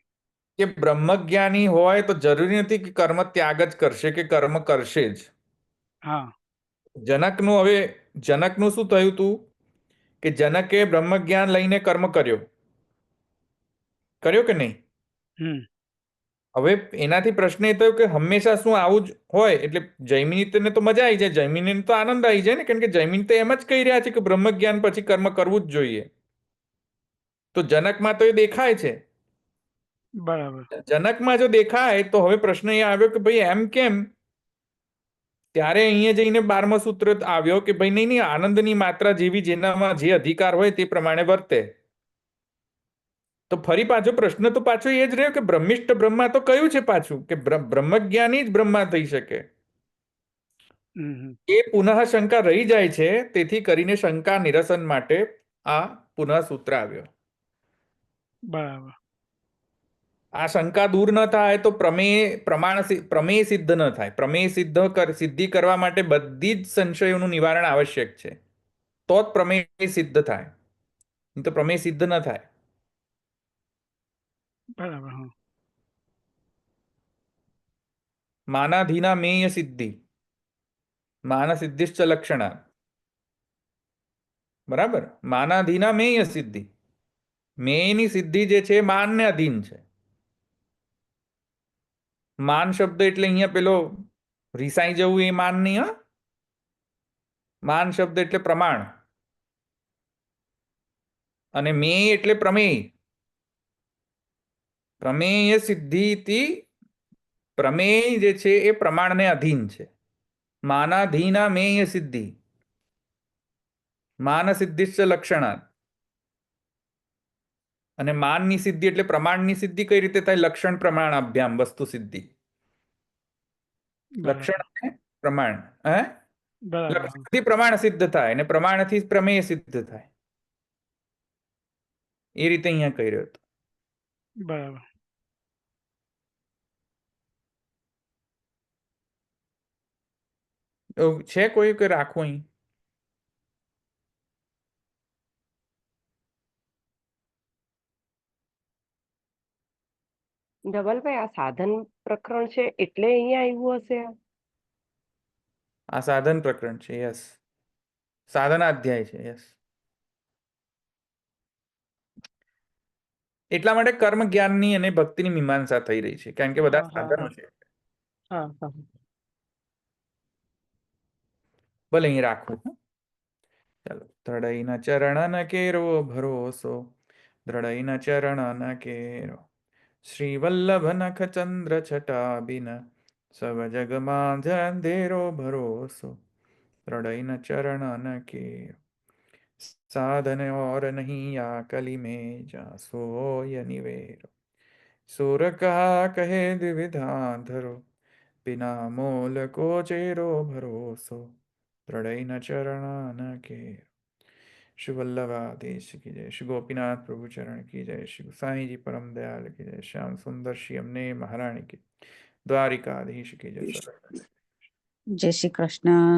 કે બ્રહ્મજ્ઞાની હોય તો જરૂરી નથી કે કર્મ ત્યાગ જ કરશે કે કર્મ કરશે જ. હા. જનકનું હવે જનકનું શું થયું હતું કે જનકે બ્રહ્મજ્ઞાન લઈને કર્મ કર્યો કે નહીં? હવે એનાથી પ્રશ્ન એ થયો કે હંમેશા શું આવું જ હોય? એટલે જૈમિની તો મજા આવી જાય, જૈમિની તો આનંદ આવી જાય ને, કારણ કે જૈમિની તો એમ જ કહી રહ્યા છે કે બ્રહ્મજ્ઞાન પછી કર્મ કરવું જ જોઈએ. તો જનકમાં તો એ દેખાય છે. બરાબર. જનકમાં જો દેખાય તો હવે પ્રશ્ન એ આવ્યો કે ભાઈ એમ કેમ? ત્યારે અહીંયા જઈને 12મો સૂત્ર આવ્યો કે ભાઈ નહીં, આનંદની માત્રા જેવી જેનામાં જે અધિકાર હોય તે પ્રમાણે વર્તે. તો ફરી પાછો પ્રશ્ન તો પાછો એ જ રહ્યો કે બ્રહ્મિષ્ઠ બ્રહ્મા તો કયું છે પાછું કે બ્રહ્મજ્ઞાની જ બ્રહ્મા થઈ શકે. એ પુનઃ શંકા રહી જાય છે, તેથી કરીને શંકા નિરસન માટે આ પુનઃ સૂત્ર આવ્યો. બરાબર. આ શંકા દૂર ન થાય તો પ્રમેય સિદ્ધ ન થાય. પ્રમેય સિદ્ધિ કરવા માટે બધી જ સંશયોનું નિવારણ આવશ્યક છે, તો જ પ્રમેય સિદ્ધ થાય, નહીં તો પ્રમેય સિદ્ધ ન થાય. બરાબર. માનાધીના મેય સિદ્ધિ માન સિદ્ધિશ્ચ લક્ષણા. બરાબર. માનાધીના મેય સિદ્ધિ, મેયની સિદ્ધિ જે છે માનને અધીન છે. માન શબ્દ એટલે અહીંયા પેલો રીસાઈ જવું એ માન નહીં. હા, માન શબ્દ એટલે પ્રમાણ, અને મેય એટલે પ્રમેય. પ્રમેય સિદ્ધિ, પ્રમેય જે છે એ પ્રમાણને અધીન છે. માનાધીના મેય સિદ્ધિ, માન સિદ્ધિશ્ચ લક્ષણા. અને માનની સિદ્ધિ એટલે પ્રમાણની સિદ્ધિ કઈ રીતે થાય? લક્ષણ પ્રમાણ અભ્યામ વસ્તુ સિદ્ધિ. લક્ષણ અને પ્રમાણ, લક્ષણથી પ્રમાણ સિદ્ધ થાય અને પ્રમાણથી પ્રમેય સિદ્ધ થાય. એ રીતે અહીંયા કહી રહ્યો હતો. બરાબર. છે કોઈ કે રાખવું અહીં? ધવલભાઈ, આ સાધન પ્રકરણ છે એટલે અહીંયા આવ્યું હશે. આ સાધન પ્રકરણ છે. યસ, સાધનાધ્યાય છે. યસ, એટલા માટે કર્મ જ્ઞાનની અને ભક્તિની મીમાંસા થઈ રહી છે, કારણ કે બધા સાધનો છે. ભલે અહીં રાખવું. ચાલો. દ્રઢઈના ચરણ કેરો ભરોસો, દ્રઢઈના ચરણ કેરો, શ્રી વલ્લભ નખ ચંદ્ર છટાબિન, સબ જગમાં અંધેરો ભરોસો, દ્રઢઈના ચરણ કેરો, साधन और नहीं या कली में जा सोय निवेरो, सुर कहा कहे द्विविधा धरो, बिना मोल को चेरो भरोसो, दृढ़ न चरण के. श्री वल्लभादेश की जय. श्री गोपीनाथ प्रभु चरण की जय. श्री साईं जी परम दयाल की जय. श्याम सुंदर श्री अमने महारानी की, द्वारिकाधीश की जय. जय श्री कृष्ण.